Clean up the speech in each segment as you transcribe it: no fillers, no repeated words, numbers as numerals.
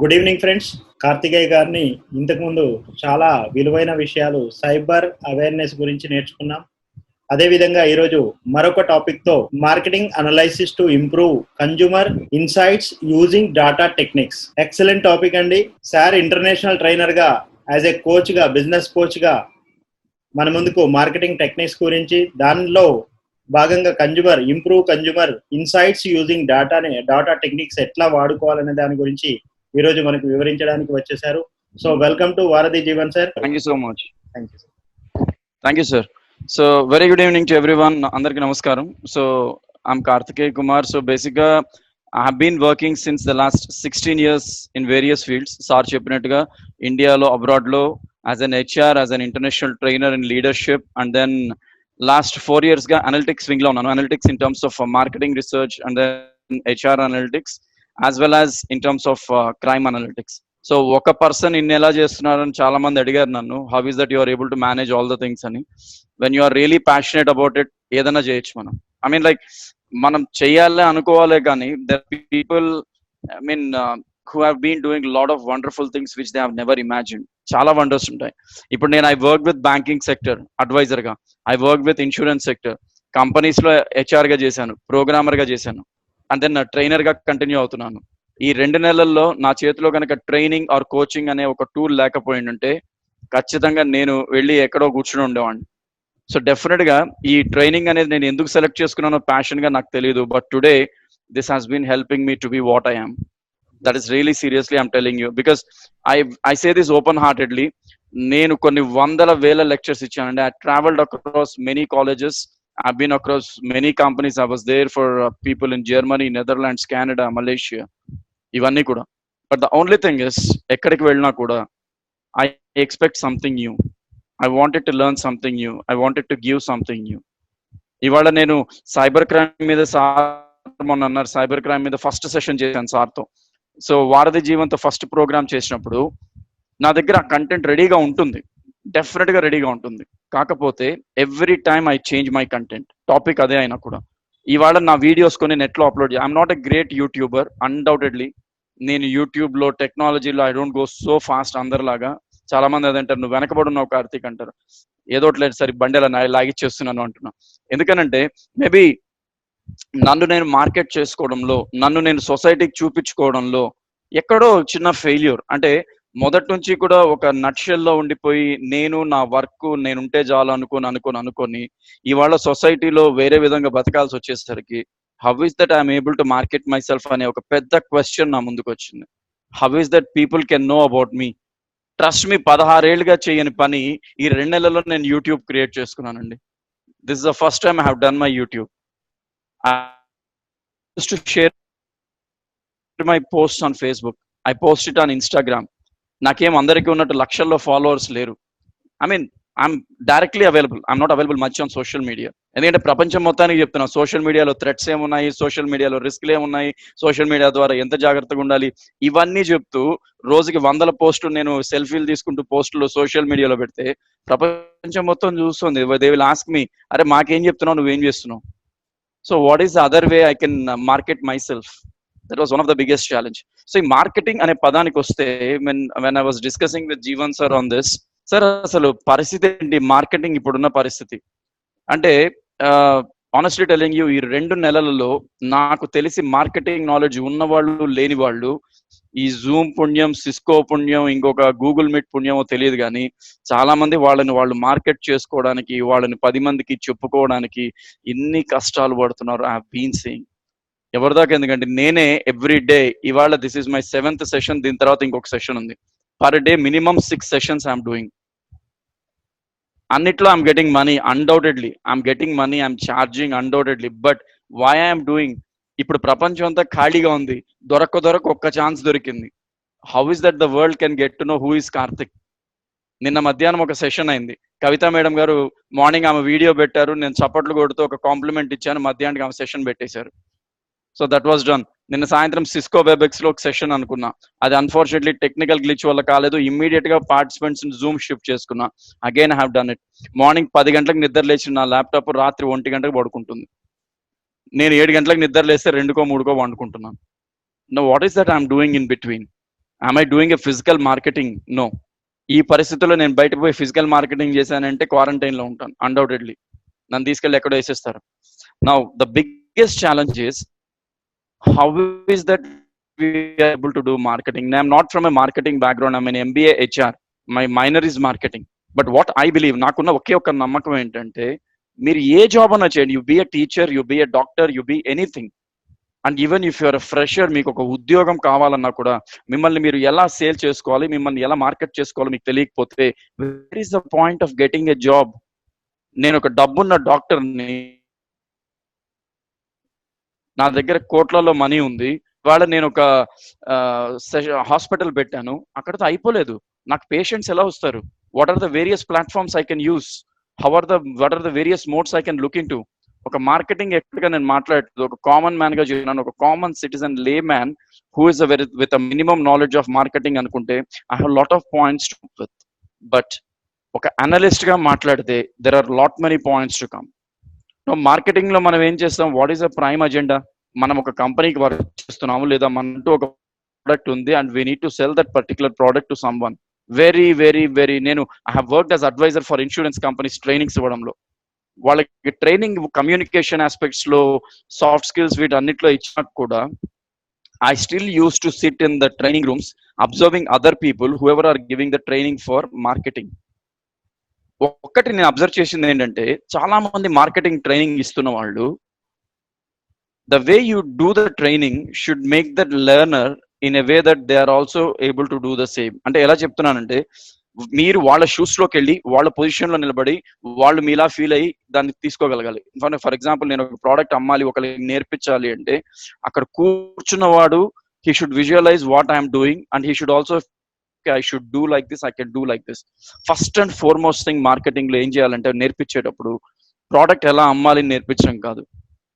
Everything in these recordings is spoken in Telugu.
Good evening friends. కార్తికేయ గారిని ఇంతకుముందు చాలా విలువైన విషయాలు సైబర్ అవేర్నెస్ గురించి నేర్చుకున్నాం. అదేవిధంగా ఈరోజు మరొక టాపిక్తో marketing analysis to improve consumer insights using data techniques. Excellent topic అండి. సార్ ఇంటర్నేషనల్ ట్రైనర్గా, యాజ్ ఏ కోచ్గా, బిజినెస్ కోచ్గా మన ముందుకు మార్కెటింగ్ టెక్నిక్స్ గురించి, దానిలో భాగంగా consumer insights using data techniques ఎట్లా వాడుకోవాలనే దాని గురించి ఈరోజు మనకు వివరించడానికి వచ్చేసారు. సో వెల్కమ్ టు వారధి Jeevan sir. Thank you so much. Thank you. Thank you, sir. So, very good evening to everyone. Andarki namaskaram. So, I'm Karthikeya Kumar. So, basically, I have been working since the last 16 years in various fields. Sir cheppinatuga India lo, abroad lo, as an HR, as an international trainer in leadership, and then last 4 years ga analytics wing lo unnanu. Analytics in terms of marketing research, and then HR analytics, as well as in terms of crime analytics. So ఒక పర్సన్ ఇన్ని ఎలా చేస్తున్నారని చాలా మంది అడిగారు నన్ను, how is that you are able to manage all the things అని. When you are really passionate about it, ఏదైనా చేయొచ్చు మనం. ఐ మీన్ లైక్ మనం చెయ్యాలి అనుకోవాలే కానీ there people, I mean who have been doing lot of wonderful things which they have never imagine. చాలా వండర్స్ ఉంటాయి. ఇప్పుడు నేను I work with banking sector advisor గా, I work with insurance sector, companies లో హెచ్ఆర్ గా చేశాను, ప్రోగ్రామర్ గా చేశాను, అండ్ దెన్ ట్రైనర్ గా కంటిన్యూ అవుతున్నాను. ఈ 2 నెలల్లో నా చేతిలో కనుక ట్రైనింగ్ ఆర్ కోచింగ్ అనే ఒక టూల్ లేకపోయిందంటే ఖచ్చితంగా నేను వెళ్ళి ఎక్కడో కూర్చుని ఉండేవాడిని. సో డెఫినెట్ గా ఈ ట్రైనింగ్ అనేది నేను ఎందుకు సెలెక్ట్ చేసుకున్నానో ప్యాషన్ గా నాకు తెలియదు, but today this has been helping me to be what I am. That is really seriously I'm telling you, because I say this open heartedly. నేను కొన్ని వందల వేల లెక్చర్స్ ఇచ్చానండి. I travelled across many colleges, I've been across many companies. I was there for people in Germany, Netherlands, Canada, Malaysia, ఇవన్నీ కూడా. But the only thing is, ఎక్కడికి వెళ్ళినా కూడా I expect something new. I wanted to learn something new. I wanted to give something new. ఇవాళ నేను సైబర్ క్రైమ్ మీద, సార్ మొన్న అన్నారు సైబర్ క్రైమ్ మీద ఫస్ట్ సెషన్ చేశాను సార్తో. సో వారధి జీవన్తో ఫస్ట్ ప్రోగ్రామ్ చేసినప్పుడు నా దగ్గర ఆ కంటెంట్ రెడీగా ఉంటుంది, డెఫినెట్ గా రెడీగా ఉంటుంది. కాకపోతే every time I change my content, topic అదే అయినా కూడా. ఇవాళ నా వీడియోస్ కొన్ని నెట్లో upload I'm not a great YouTuber undoubtedly. నేను యూట్యూబ్ లో, టెక్నాలజీలో I don't go so fast అందరిలాగా. చాలా మంది అదంటారు, నువ్వు వెనకబడి ఉన్నావు కార్తీక్ అంటారు. ఏదోట్లేదు సరే బండెలా లాగిచ్చేస్తున్నాను అంటున్నా. ఎందుకనంటే మేబీ నన్ను నేను మార్కెట్ చేసుకోవడంలో, నన్ను నేను సొసైటీకి చూపించుకోవడంలో ఎక్కడో చిన్న ఫెయిల్యూర్. అంటే మొదటి నుంచి కూడా ఒక నట్షెల్లో ఉండిపోయి నేను నా వర్క్ నేనుంటే చాలు అనుకొని ఇవాళ సొసైటీలో వేరే విధంగా బతకాల్సి వచ్చేసరికి how is that I'm able to market my self అనే ఒక పెద్ద క్వశ్చన్ నా ముందుకు వచ్చింది. How is that people can know about me. Trust me, 16 ఏళ్ళుగా చేయని పని ఈ 2 నెలల్లో నేను యూట్యూబ్ క్రియేట్ చేసుకున్నానండి. This is the first time I have done my YouTube. I used to share my post on Facebook, I post it on Instagram. నాకేం అందరికీ ఉన్నట్టు లక్షల్లో ఫాలోవర్స్ లేరు. I mean I'm directly available, I'm not available much on social media. ఎందుకంటే ప్రపంచం మొత్తానికి చెప్తున్నా, సోషల్ మీడియాలో థ్రెట్స్ ఏమున్నాయి, సోషల్ మీడియాలో రిస్క్లు ఏమున్నాయి, సోషల్ మీడియా ద్వారా ఎంత జాగ్రత్తగా ఉండాలి, ఇవన్నీ చెప్తూ రోజుకి 100 పోస్టులు నేను సెల్ఫీలు తీసుకుంటూ పోస్టులు సోషల్ మీడియాలో పెడితే ప్రపంచం మొత్తం చూస్తుంది. దే విల్ ఆస్క్ మీ, అరే మాకేం చెప్తున్నావు, నువ్వేం చేస్తున్నావు? So what is the other way I can market my self? That was one of the biggest challenge. So ఈ మార్కెటింగ్ అనే పదానికి వస్తే, when I was discussing with Jeevan sir on this, sir అసలు పరిస్థితి ఏంటి మార్కెటింగ్ ఇప్పుడున్న పరిస్థితి అంటే, ఆనెస్ట్లీ టెలింగ్ యూ, ఈ 2 నెలలలో నాకు తెలిసి మార్కెటింగ్ నాలెడ్జ్ ఉన్నవాళ్ళు లేని వాళ్ళు, ఈ జూమ్ పుణ్యం, సిస్కో పుణ్యం, ఇంకొక గూగుల్ మీట్ పుణ్యమో తెలియదు కానీ చాలా మంది వాళ్ళు మార్కెట్ చేసుకోవడానికి, వాళ్ళని 10 మందికి చెప్పుకోవడానికి ఎన్ని కష్టాలు పడుతున్నారు. I have been seeing. ఎవరిదాకా ఎందుకంటే నేనే ఎవ్రీ డే, ఇవాళ this is my 7th session, దీని తర్వాత ఇంకొక సెషన్ ఉంది. Per day minimum 6 sessions I'm doing. అన్నిట్లో I'm getting money undoubtedly, I'm getting money, I'm charging undoubtedly. But why I'm doing? ఇప్పుడు ప్రపంచం అంతా ఖాళీగా ఉంది, దొరక ఒక్క ఛాన్స్ దొరికింది. How is that the world can get to know who is Karthik? నిన్న మధ్యాహ్నం ఒక సెషన్ అయింది. కవిత మేడం గారు మార్నింగ్ ఆమె వీడియో పెట్టారు, నేను చప్పట్లు కొడుతూ ఒక కాంప్లిమెంట్ ఇచ్చాను, మధ్యాహ్నానికి ఆమె సెషన్ పెట్టేశారు. So that was done. నిన్న సాయంత్రం సిస్కో వెబెక్స్ లో ఒక సెషన్ అనుకున్నా, అది అన్ఫార్చునేట్లీ టెక్నికల్ గ్లిచ్ వల్ల కాలేదు. ఇమ్మీడియట్ గా పార్టిసిపెంట్స్ జూమ్ షిఫ్ట్ చేసుకున్నా. Again I have done it. Morning 10 గంటలకు నిద్ర లేచి నా ల్యాప్టాప్ రాత్రి 1 గంటకు పడుకుంటుంది. నేను 7 గంటలకు నిద్ర లేస్తే 2కో 3కో వండుకుంటున్నాను. No what is that I'm doing in between? am I doing a physical marketing? No. ఈ పరిస్థితుల్లో నేను బయటకు పోయి ఫిజికల్ మార్కెటింగ్ చేశానంటే క్వారంటైన్ లో ఉంటాను అన్డౌటెడ్లీ. నన్ను తీసుకెళ్ళి ఎక్కడో వేసేస్తారు. Now the biggest challenge is how is that we are able to do marketing? I'm not from a marketing background. I'm an MBA HR. My minor is marketing. But what I believe, నాకున్న ఒకే ఒక్క నమ్మకం ఏంటంటే, మీరు ఏ జాబ్ అన్నా చేయండి, you be a teacher, you be a doctor, you be anything. And even if you're fresher, మీకు ఒక ఉద్యోగం కావాలన్నా కూడా మిమ్మల్ని మీరు ఎలా సేల్ చేసుకోవాలి, మిమ్మల్ని ఎలా మార్కెట్ చేసుకోవాలో మీకు తెలియకపోతే, where is the point of getting a job? నేను ఒక డబ్బున్న డాక్టర్ని, నా దగ్గర కోట్లలో మనీ ఉంది, ఇవాళ నేను ఒక హాస్పిటల్ పెట్టాను, అక్కడతో అయిపోలేదు. నాకు పేషెంట్స్ ఎలా వస్తారు? What are the various platforms I can use? What are the various modes I can look into? ఒక మార్కెటింగ్ ఎక్కడిగా నేను మాట్లాడుతుంది ఒక కామన్ మ్యాన్ గా చేస్తున్నాను, ఒక common citizen lay man who is with a minimum knowledge of marketing అనుకుంటే I have lot of points to with. But ఒక అనలిస్ట్ గా మాట్లాడితే there are lot many points to come. Marketing లో మనం ఏం చేస్తాం? What is the prime agenda? మనం ఒక కంపెనీకి వర్క్ చేస్తున్నాము, లేదా మనతో ఒక ప్రోడక్ట్ ఉంది and we need to sell that particular product to someone. Very very very నేను I have worked as advisor for insurance companies trainings ఇవ్వడంలో. వాళ్ళకి ట్రైనింగ్ కమ్యూనికేషన్ ఆస్పెక్ట్స్ లో, సాఫ్ట్ స్కిల్స్ వీటన్నిటిలో ఇచ్చినా కూడా I still used to sit in the training rooms observing other people whoever are giving the training for marketing. ఒక్కటి నేను అబ్జర్వ్ చేసింది ఏంటంటే, చాలా మంది మార్కెటింగ్ ట్రైనింగ్ ఇస్తున్న వాళ్ళు, the way you do the training should make that learner in a way that they are also able to do the same. అంటే ఎలా చెప్తున్నానంటే, మీరు వాళ్ళ షూస్ లోకి వెళ్ళి వాళ్ళ పొజిషన్ లో నిలబడి వాళ్ళు మీలా ఫీల్ అయ్యి దాన్ని తీసుకోగలగాలి. ఫర్ ఎగ్జాంపుల్, నేను ఒక ప్రోడక్ట్ అమ్మాలి, ఒకరికి నేర్పించాలి అంటే అక్కడ కూర్చున్నవాడు he should visualize what I am doing and he should also, okay, I should do like this, I can do like this. First and foremost thing marketing లో ఏం చేయాలంటే, నేర్పించేటప్పుడు ప్రోడక్ట్ ఎలా అమ్మాలి నేర్పించడం కాదు,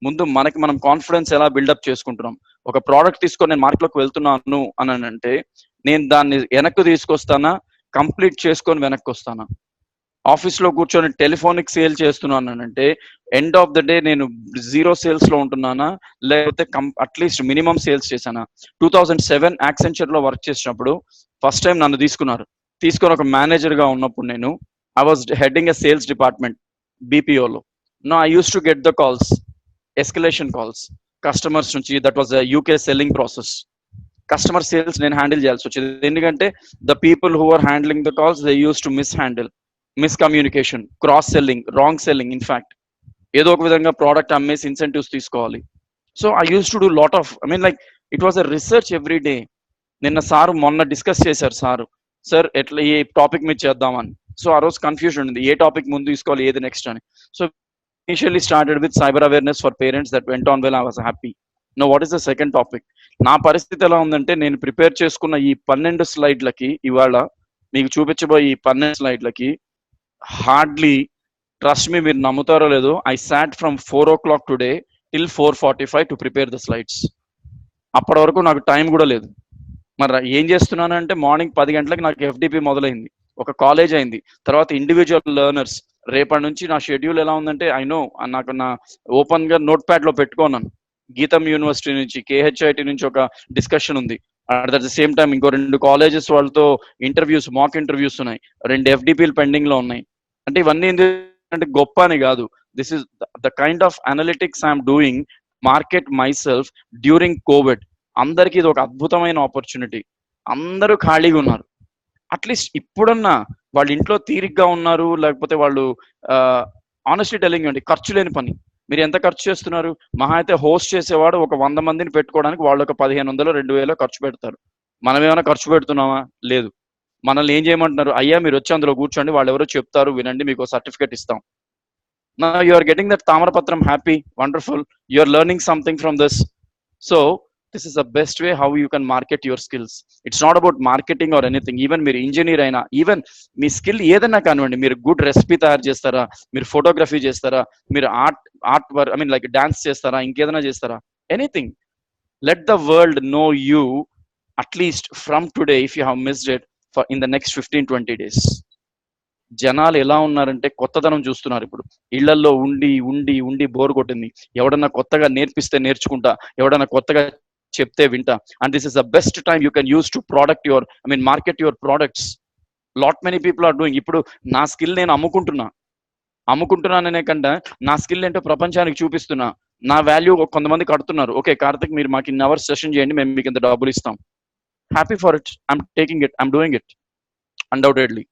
ముందు మనకి మనం కాన్ఫిడెన్స్ ఎలా బిల్డప్ చేసుకుంటున్నాం. ఒక ప్రోడక్ట్ తీసుకొని నేను మార్కెట్లోకి వెళ్తున్నాను అని అంటే, నేను దాన్ని వెనక్కి తీసుకొస్తానా, కంప్లీట్ చేసుకొని వెనక్కి వస్తానా? ఆఫీస్ లో కూర్చొని టెలిఫోనిక్ సేల్ చేస్తున్నాను అంటే ఎండ్ ఆఫ్ ద డే నేను జీరో సేల్స్ లో ఉంటున్నానా, లేకపోతే అట్లీస్ట్ మినిమం సేల్స్ చేశానా? 2007 యాక్సెంచర్ లో వర్క్ చేసినప్పుడు ఫస్ట్ టైం నన్ను తీసుకొని ఒక మేనేజర్ గా ఉన్నప్పుడు నేను I was heading a sales department బీపీఓలో. No I use to get the calls, escalation calls customers నుంచి. That was UK selling process. Customer sales నేను హ్యాండిల్ చేయాల్సి వచ్చేది, ఎందుకంటే the people who are handling the calls they use to miscommunication, cross selling, wrong selling. In fact ఏదో ఒక విధంగా ప్రోడక్ట్ అమ్మేసి ఇన్సెంటివ్స్ తీసుకోవాలి. So I use to do lot of, I mean like it was a research every day. నిన్న సార్ మొన్న డిస్కస్ చేశారు, సార్ ఎట్లా ఏ టాపిక్ మీద చేద్దామని. సో ఆ రోజు కన్ఫ్యూజన్ ఉంది, ఏ టాపిక్ ముందు తీసుకోవాలి, ఏది నెక్స్ట్ అని. So initially started with cyber awareness for parents. That went on well, I was happy. Now what is the second topic? నా పరిస్థితి ఎలా ఉందంటే, నేను ప్రిపేర్ చేసుకున్న ఈ 12 స్లైడ్లకి, ఇవాళ మీకు చూపించబోయే ఈ 12 స్లైడ్లకి హార్డ్లీ, ట్రస్ట్ మీ, మీరు నమ్ముతారో లేదో, I sat from 4 o'clock today till 4:45 to prepare the slides. అప్పటి వరకు నాకు టైం కూడా లేదు. మరి ఏం చేస్తున్నానంటే, మార్నింగ్ 10 గంటలకు నాకు ఎఫ్డిపి మొదలైంది, ఒక కాలేజ్ అయింది, తర్వాత ఇండివిజువల్ లెర్నర్స్. రేపటి నుంచి నా షెడ్యూల్ ఎలా ఉందంటే, ఐ నో, నాకు నా ఓపెన్ గా నోట్ ప్యాడ్ లో పెట్టుకున్నాను. గీతం యూనివర్సిటీ నుంచి, కేహెచ్ఐటి నుంచి ఒక డిస్కషన్ ఉంది. అట్ ద సేమ్ టైం ఇంకో 2 కాలేజెస్ వాళ్ళతో ఇంటర్వ్యూస్, మాక్ ఇంటర్వ్యూస్ ఉన్నాయి, 2 ఎఫ్డిపిలు పెండింగ్ లో ఉన్నాయి. అంటే ఇవన్నీ ఏంటంటే గొప్ప అని కాదు, this is the kind of analytics I'm doing market my self during Covid. అందరికీ ఇది ఒక అద్భుతమైన ఆపర్చునిటీ. అందరూ ఖాళీగా ఉన్నారు. అట్లీస్ట్ ఇప్పుడన్నా వాళ్ళ ఇంట్లో తీరిగ్గా ఉన్నారు, లేకపోతే వాళ్ళు ఆనెస్ట్లీ టెల్లింగ్ అండి, ఖర్చు లేని పని. మీరు ఎంత ఖర్చు చేస్తున్నారు? మహా అయితే హోస్ట్ చేసేవాడు ఒక 100 మందిని పెట్టుకోవడానికి వాళ్ళు ఒక 1500 2000 ఖర్చు పెడతారు. మనం ఏమైనా ఖర్చు పెడుతున్నామా? లేదు. మనల్ని ఏం చేయమంటున్నారు? అయ్యా మీరు వచ్చి అందులో కూర్చోండి, వాళ్ళు ఎవరో చెప్తారు వినండి, మీకు సర్టిఫికేట్ ఇస్తాం. నా యు ఆర్ గెటింగ్ దట్ తామరపత్రం, happy, wonderful, you are learning something from this. So this is the best way how you can market your skills. It's not about marketing or anything. Even మీరు ఇంజనీర్ అయినా, ఈవెన్ మీ స్కిల్ ఏదైనా కానివ్వండి, మీరు గుడ్ రెసిపీ తయారు చేస్తారా, మీరు ఫోటోగ్రఫీ చేస్తారా, మీరు art work, I mean like dance చేస్తారా, ఇంకేదైనా చేస్తారా, anything, let the world know you at least from today if you have missed it for in the next 15-20 days. జనాలు ఎలా ఉన్నారంటే కొత్తదనం చూస్తున్నారు. ఇప్పుడు ఇళ్లలో ఉండి ఉండి ఉండి బోర్ కొట్టింది. ఎవడన్నా కొత్తగా నేర్పిస్తే నేర్చుకుంటా, ఎవడన్నా కొత్తగా చెప్తే వింటా. And this is the best time you can use to product your market your products. Lot many people are doing. ఇప్పుడు నా స్కిల్ నేను అమ్ముకుంటున్నాననే కంటే నా స్కిల్ ఏంటో ప్రపంచానికి చూపిస్తున్నా. నా వాల్యూ కొంతమంది కడుతున్నారు. ఓకే కార్తిక్, మీరు మాకు ఇన్ అవర్స్ సెషన్ చేయండి, మేము మీకు ఇంత డబ్బులు ఇస్తాం. Happy for it, I'm taking it, I'm doing it undoubtedly.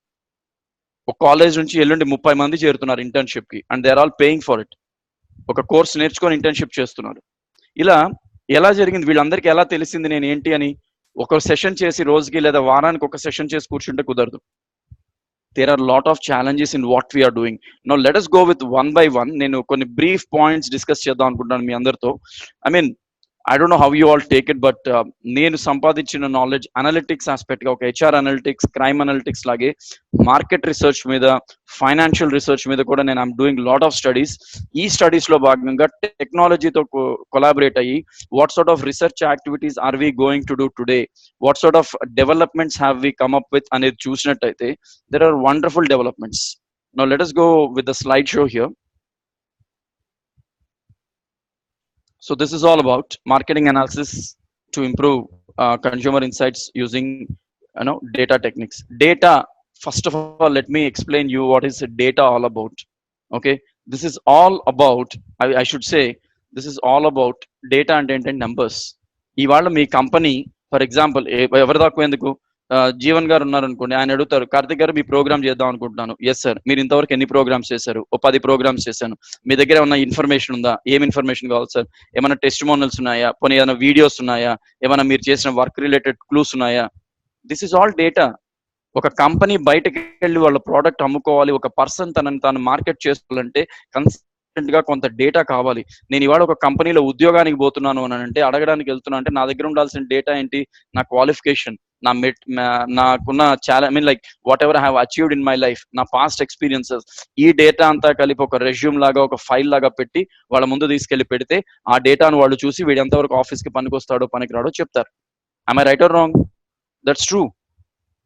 ఒక కాలేజ్ నుంచి ఎల్లుండి 30 మంది చేరుతున్నారు ఇంటర్న్షిప్ కి, and they are all paying for it. ఒక కోర్స్ నేర్చుకొని ఇంటర్న్షిప్ చేస్తున్నారు. ఇలా ఎలా జరిగింది, వీళ్ళందరికీ ఎలా తెలిసింది నేను ఏంటి అని? ఒక సెషన్ చేసి రోజుకి లేదా వారానికి ఒక సెషన్ చేసి కూర్చుంటే కుదరదు. there are a lot of challenges in what we are doing. Now let us go with one by one. నేను కొన్ని brief points discuss చేద్దాం అనుకుంటున్నాను మీ అందరితో. I don't know how you all take it, but నేను సంపాదించిన నాలెడ్జ్ అనలిటిక్స్ ఆస్పెక్ట్ గా, ఒక హెచ్ఆర్ అనలిటిక్స్, క్రైమ్ అనలిటిక్స్ లాగే మార్కెట్ రీసెర్చ్ మీద, ఫైనాన్షియల్ రీసెర్చ్ మీద కూడా నేను I'm doing lot of studies. ఈ స్టడీస్ లో భాగంగా టెక్నాలజీతో కొలాబరేట్ అయ్యి what sort of research activities are we going to do today, what sort of developments have we come up with అనేది చూసినట్టయితే there are wonderful developments. Now let us go with the slideshow here. So this is all about marketing analysis to improve consumer insights using data techniques. Data, first of all, let me explain you what is data all about. Okay, this is all about, I should say, this is all about data and numbers. ఇవాళ మీ కంపెనీ ఫర్ ఎగ్జాంపుల్ ఎవరి దాకా ఎందుకు జీవన్ గారు ఉన్నారు అనుకోండి, ఆయన అడుగుతారు, కార్తిక్ గారు మీ ప్రోగ్రామ్ చేద్దాం అనుకుంటున్నాను. ఎస్ సార్, మీరు ఇంతవరకు ఎన్ని ప్రోగ్రామ్స్ చేశారు? 10 ప్రోగ్రామ్స్ చేశాను. మీ దగ్గర ఏమన్నా ఇన్ఫర్మేషన్ ఉందా? ఏం ఇన్ఫర్మేషన్ కావాలి సార్? ఏమైనా టెస్టిమోనియల్స్ ఉన్నాయా? పోనీ ఏమైనా వీడియోస్ ఉన్నాయా? ఏమైనా మీరు చేసిన వర్క్ రిలేటెడ్ క్లూస్ ఉన్నాయా? This is all data. ఒక కంపెనీ బయటకు వెళ్ళి వాళ్ళ ప్రోడక్ట్ అమ్ముకోవాలి, ఒక పర్సన్ తనని తాను మార్కెట్ చేసుకోవాలంటే గా కొంత డేటా కావాలి. నేను ఇవాళ ఒక కంపెనీలో ఉద్యోగానికి పోతున్నాను అని అంటే, అడగడానికి వెళ్తున్నా అంటే నా దగ్గర ఉండాల్సిన డేటా ఏంటి? నా క్వాలిఫికేషన్, నాకున్న చాలా like what ever I have achieved in my life, నా పాస్ట్ ఎక్స్పీరియన్సెస్, ఈ డేటా అంతా కలిపి ఒక రెజ్యూమ్ లాగా, ఒక ఫైల్ లాగా పెట్టి వాళ్ళ ముందు తీసుకెళ్లి పెడితే ఆ డేటాను వాళ్ళు చూసి వీడు ఎంతవరకు ఆఫీస్ కి పనికొస్తాడో పనికిరాడో చెప్తారు. am I right or wrong? That's true.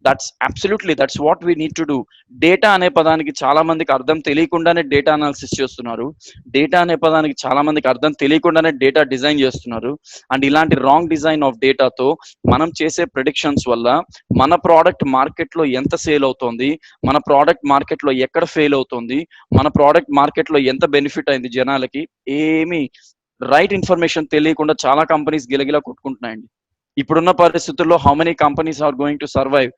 That's what we need to do. Data అనే పదానికి చాలా మందికి అర్థం తెలియకుండానే డేటా అనాలిసిస్ చేస్తున్నారు. డేటా అనే పదానికి చాలా మందికి అర్థం తెలియకుండానే డేటా డిజైన్ చేస్తున్నారు. అండ్ ఇలాంటి రాంగ్ డిజైన్ ఆఫ్ డేటాతో మనం చేసే ప్రెడిక్షన్స్ వల్ల మన ప్రోడక్ట్ మార్కెట్ లో ఎంత సేల్ అవుతుంది, మన ప్రోడక్ట్ మార్కెట్ లో ఎక్కడ ఫెయిల్ అవుతుంది, మన ప్రోడక్ట్ మార్కెట్ లో ఎంత బెనిఫిట్ అయింది జనాలకి, ఏమి రైట్ ఇన్ఫర్మేషన్ తెలియకుండా చాలా కంపెనీస్ గిలగిలా కొట్టుకుంటున్నాయండి. ఇప్పుడున్న పరిస్థితుల్లో how many companies are going to survive?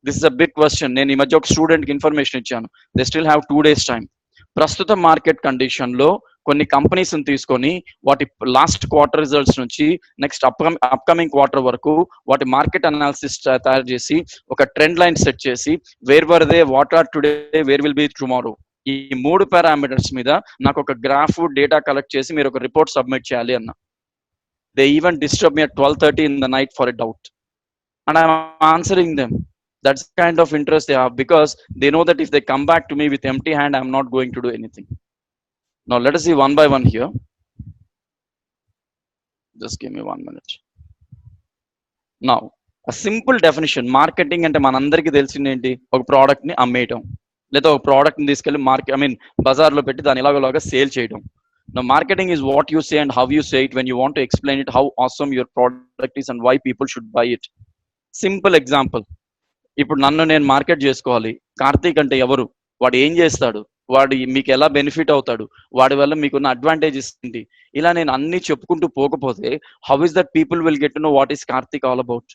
This is a big question. నేను ఈ మధ్య ఒక స్టూడెంట్ కి ఇన్ఫర్మేషన్ ఇచ్చాను. They still have 2 days time. ప్రస్తుత మార్కెట్ కండిషన్ లో కొన్ని కంపెనీస్ తీసుకొని వాటి లాస్ట్ క్వార్టర్ రిజల్ట్స్ నుంచి నెక్స్ట్ అప్కమింగ్ క్వార్టర్ వరకు వాటి మార్కెట్ అనాలిసిస్ తయారు చేసి ఒక ట్రెండ్ లైన్ సెట్ చేసి where were they, what are today, where will be tomorrow, ఈ 3 పారామీటర్స్ మీద నాకు ఒక గ్రాఫ్ డేటా కలెక్ట్ చేసి మీరు ఒక రిపోర్ట్ సబ్మిట్ చేయాలి అన్న. They even disturb me at 12:30 in the night for a doubt and I'm answering them. That's the kind of interest they have, because they know that if they come back to me with empty hand, I'm not going to do anything. Now let us see one by one here. Just give me 1 minute. Now a simple definition. Marketing అంటే మనందరికీ తెలిసింది ఏంటి? ఒక ప్రోడక్ట్ ని అమ్మేయటం, లేదా ఒక ప్రోడక్ట్ ని తీసుకెళ్లి బజార్ లో పెట్టి దాని ఇలాగలాగా సేల్ చేయడం. Now marketing is what you say and how you say it when you want to explain it, how awesome your product is and why people should buy it. Simple example. ఇప్పుడు నన్ను నేను మార్కెట్ చేసుకోవాలి. కార్తీక్ అంటే ఎవరు? వాడు ఏం చేస్తాడు? వాడు మీకు ఎలా బెనిఫిట్ అవుతాడు? వాడి వల్ల మీకున్న అడ్వాంటేజెస్ ఏంటి? ఇలా నేను అన్ని చెప్పుకుంటూ పోకపోతే how is that people will get to no what is Karthik all about?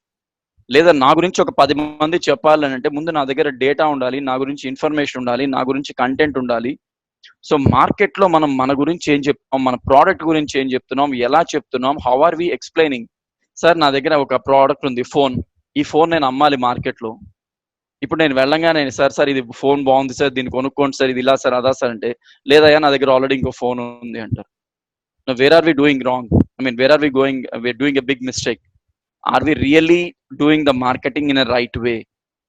లేదా నా గురించి ఒక 10 మంది చెప్పాలని అంటే ముందు నా దగ్గర డేటా ఉండాలి, నా గురించి ఇన్ఫర్మేషన్ ఉండాలి, నా గురించి కంటెంట్ ఉండాలి. సో మార్కెట్ లో మనం మన గురించి ఏం చెప్తున్నాం, మన ప్రోడక్ట్ గురించి ఏం చెప్తున్నాం, ఎలా చెప్తున్నాం, how are we explaining? Sir నా దగ్గర ఒక ప్రోడక్ట్ ఉంది, ఫోన్. ఈ ఫోన్ నేను అమ్మాలి మార్కెట్ లో. ఇప్పుడు నేను వెళ్ళంగానే సార్ ఇది ఫోన్ బాగుంది సార్, దీన్ని కొనుక్కోండి సార్, ఇది ఇలా సార్, అదా సార్ అంటే, లేదయ్యా నా దగ్గర ఆల్రెడీ ఇంకో ఫోన్ ఉంది అంటారు. Where are we doing wrong? Where are we going? We're doing a big mistake. Are we really doing the marketing in a right way?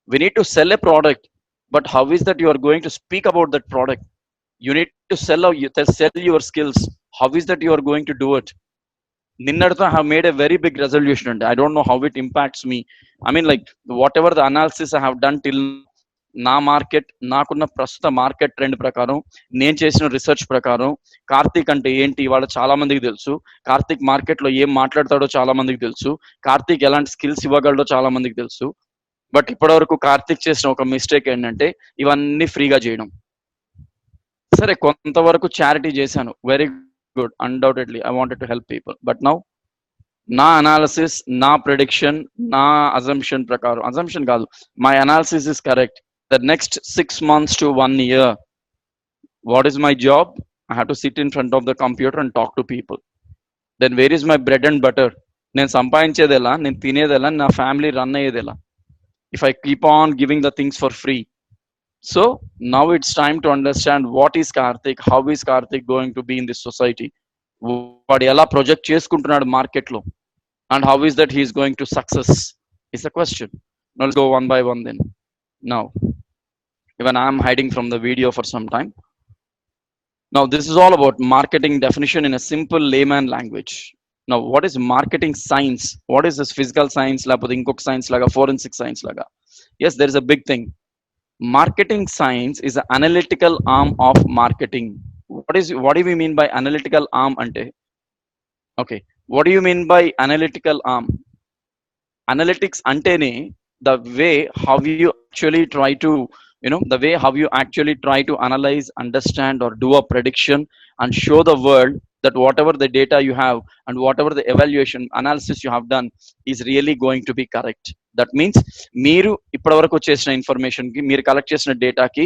We need to sell a product, but how is that you are going to speak about that product? You need to sell your skills. How is that you are going to do it? Ninnadto I have made a very big resolution and I don't know how it impacts me. Like whatever the analysis I have done till నా మార్కెట్, నాకున్న ప్రస్తుత మార్కెట్ ట్రెండ్ ప్రకారం, నేను చేసిన రీసెర్చ్ ప్రకారం కార్తీక్ అంటే ఏంటి ఇవాళ చాలా మందికి తెలుసు. కార్తీక్ మార్కెట్ లో ఏం మాట్లాడతాడో చాలా మందికి తెలుసు. కార్తీక్ ఎలాంటి స్కిల్స్ ఇవ్వగలడో చాలా మందికి తెలుసు. బట్ ఇప్పటివరకు కార్తీక్ చేసిన ఒక మిస్టేక్ ఏంటంటే ఇవన్నీ ఫ్రీగా చేయడం. సరే, కొంతవరకు చారిటీ చేశాను, very good, undoubtedly I wanted to help people. But now నా అనాలిసిస్, నా ప్రెడిక్షన్, నా అజంప్షన్ ప్రకారం, అజంప్షన్ కాదు, my analysis is correct. The next 6 months to 1 year, what is my job? I have to sit in front of the computer and talk to people. Then where is my bread and butter? నేను సంపాదించేది ఎలా, నేను తినేది ఎలా, నా ఫ్యామిలీ రన్ అయ్యేది ఎలా, if I keep on giving the things for free? So now it's time to understand what is Karthik, how is Karthik going to be in this society, వాడు ఎలా ప్రొజెక్ట్ చేసుకుంటున్నాడు మార్కెట్ లో, and how is that he is going to success is the question. Now let's go one by one then. Now even I am hiding from the video for some time. Now this is all about marketing definition in a simple layman language. Now what is marketing science? What is this physical science లేకపోతే ఇంకొక సైన్స్ లాగా, forensic science లాగా? Yes, there is a big thing. Marketing science is an analytical arm of marketing. What do we mean by analytical arm ante? Okay, what do you mean by analytical arm? Analytics antene the way how you actually try to, the way how you actually try to analyze, understand, or do a prediction and show the world that whatever the data you have and whatever the evaluation analysis you have done is really going to be correct. That means మీరు ఇప్పటివరకు చేసిన ఇన్ఫర్మేషన్ కి, మీరు కలెక్ట్ చేసిన డేటాకి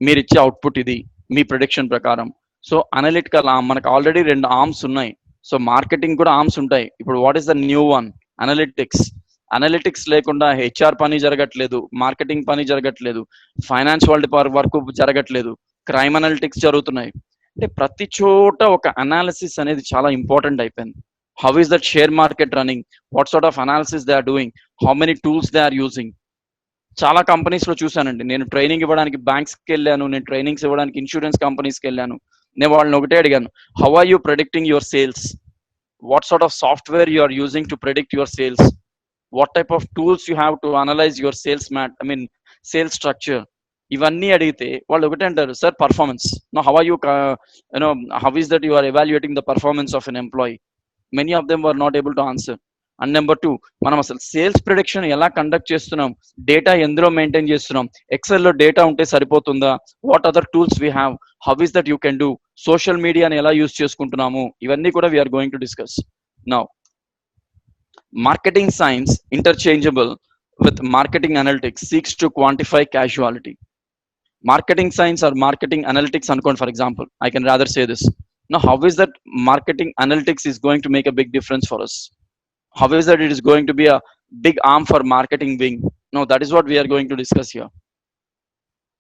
మీరు ఇచ్చే అవుట్పుట్ ఇది మీ ప్రిడిక్షన్ ప్రకారం. సో అనలిటికల్ ఆర్మ్, మనకు ఆల్రెడీ 2 ఆర్మ్స్ ఉన్నాయి. సో మార్కెటింగ్ కూడా ఆర్మ్స్ ఉంటాయి. ఇప్పుడు what is the new one? Analytics. Analytics లేకుండా హెచ్ఆర్ పని జరగట్లేదు, మార్కెటింగ్ పని జరగట్లేదు, ఫైనాన్స్ వరల్డ్ వర్క్ జరగట్లేదు, క్రైమ్ అనలిటిక్స్ జరుగుతున్నాయి. అంటే ప్రతి చోట ఒక అనాలిసిస్ అనేది చాలా ఇంపార్టెంట్ అయిపోయింది. How is that share market running, what sort of analysis they are doing, how many tools they are using. చాలా కంపెనీస్ లో చూసానండి. నేను ట్రైనింగ్ ఇవ్వడానికి బ్యాంక్స్కి వెళ్ళాను, నేను ట్రైనింగ్స్ ఇవ్వడానికి ఇన్సూరెన్స్ కంపెనీస్కి వెళ్ళాను. నేను వాళ్ళని ఒకటే అడిగాను, how are you predicting your sales, what sort of software you are using to predict your sales, what type of tools you have to analyse your sales sales structure. ఇవన్నీ అడిగితే వాళ్ళు ఒకటే అంటారు, sir performance. No how are you how is that you are evaluating the performance of an employee? Many of them were not able to answer. And number 2, మనం అసలు సేల్స్ ప్రిడిక్షన్ ఎలా కండక్ట్ చేస్తున్నాం, డేటా ఎందులో మెయింటైన్ చేస్తున్నాం, ఎక్సెల్లో డేటా ఉంటే సరిపోతుందా, what other tools we have, how is that you can do, social మీడియాని ఎలా యూస్ చేసుకుంటున్నాము, ఇవన్నీ కూడా we're going to discuss. Now marketing science interchangeable with marketing analytics seeks to quantify casuality. Marketing science or marketing analytics, for example, I can rather say this. Now, how is that marketing analytics is going to make a big difference for us? How is that it is going to be a big arm for marketing wing? No, that is what we are going to discuss here.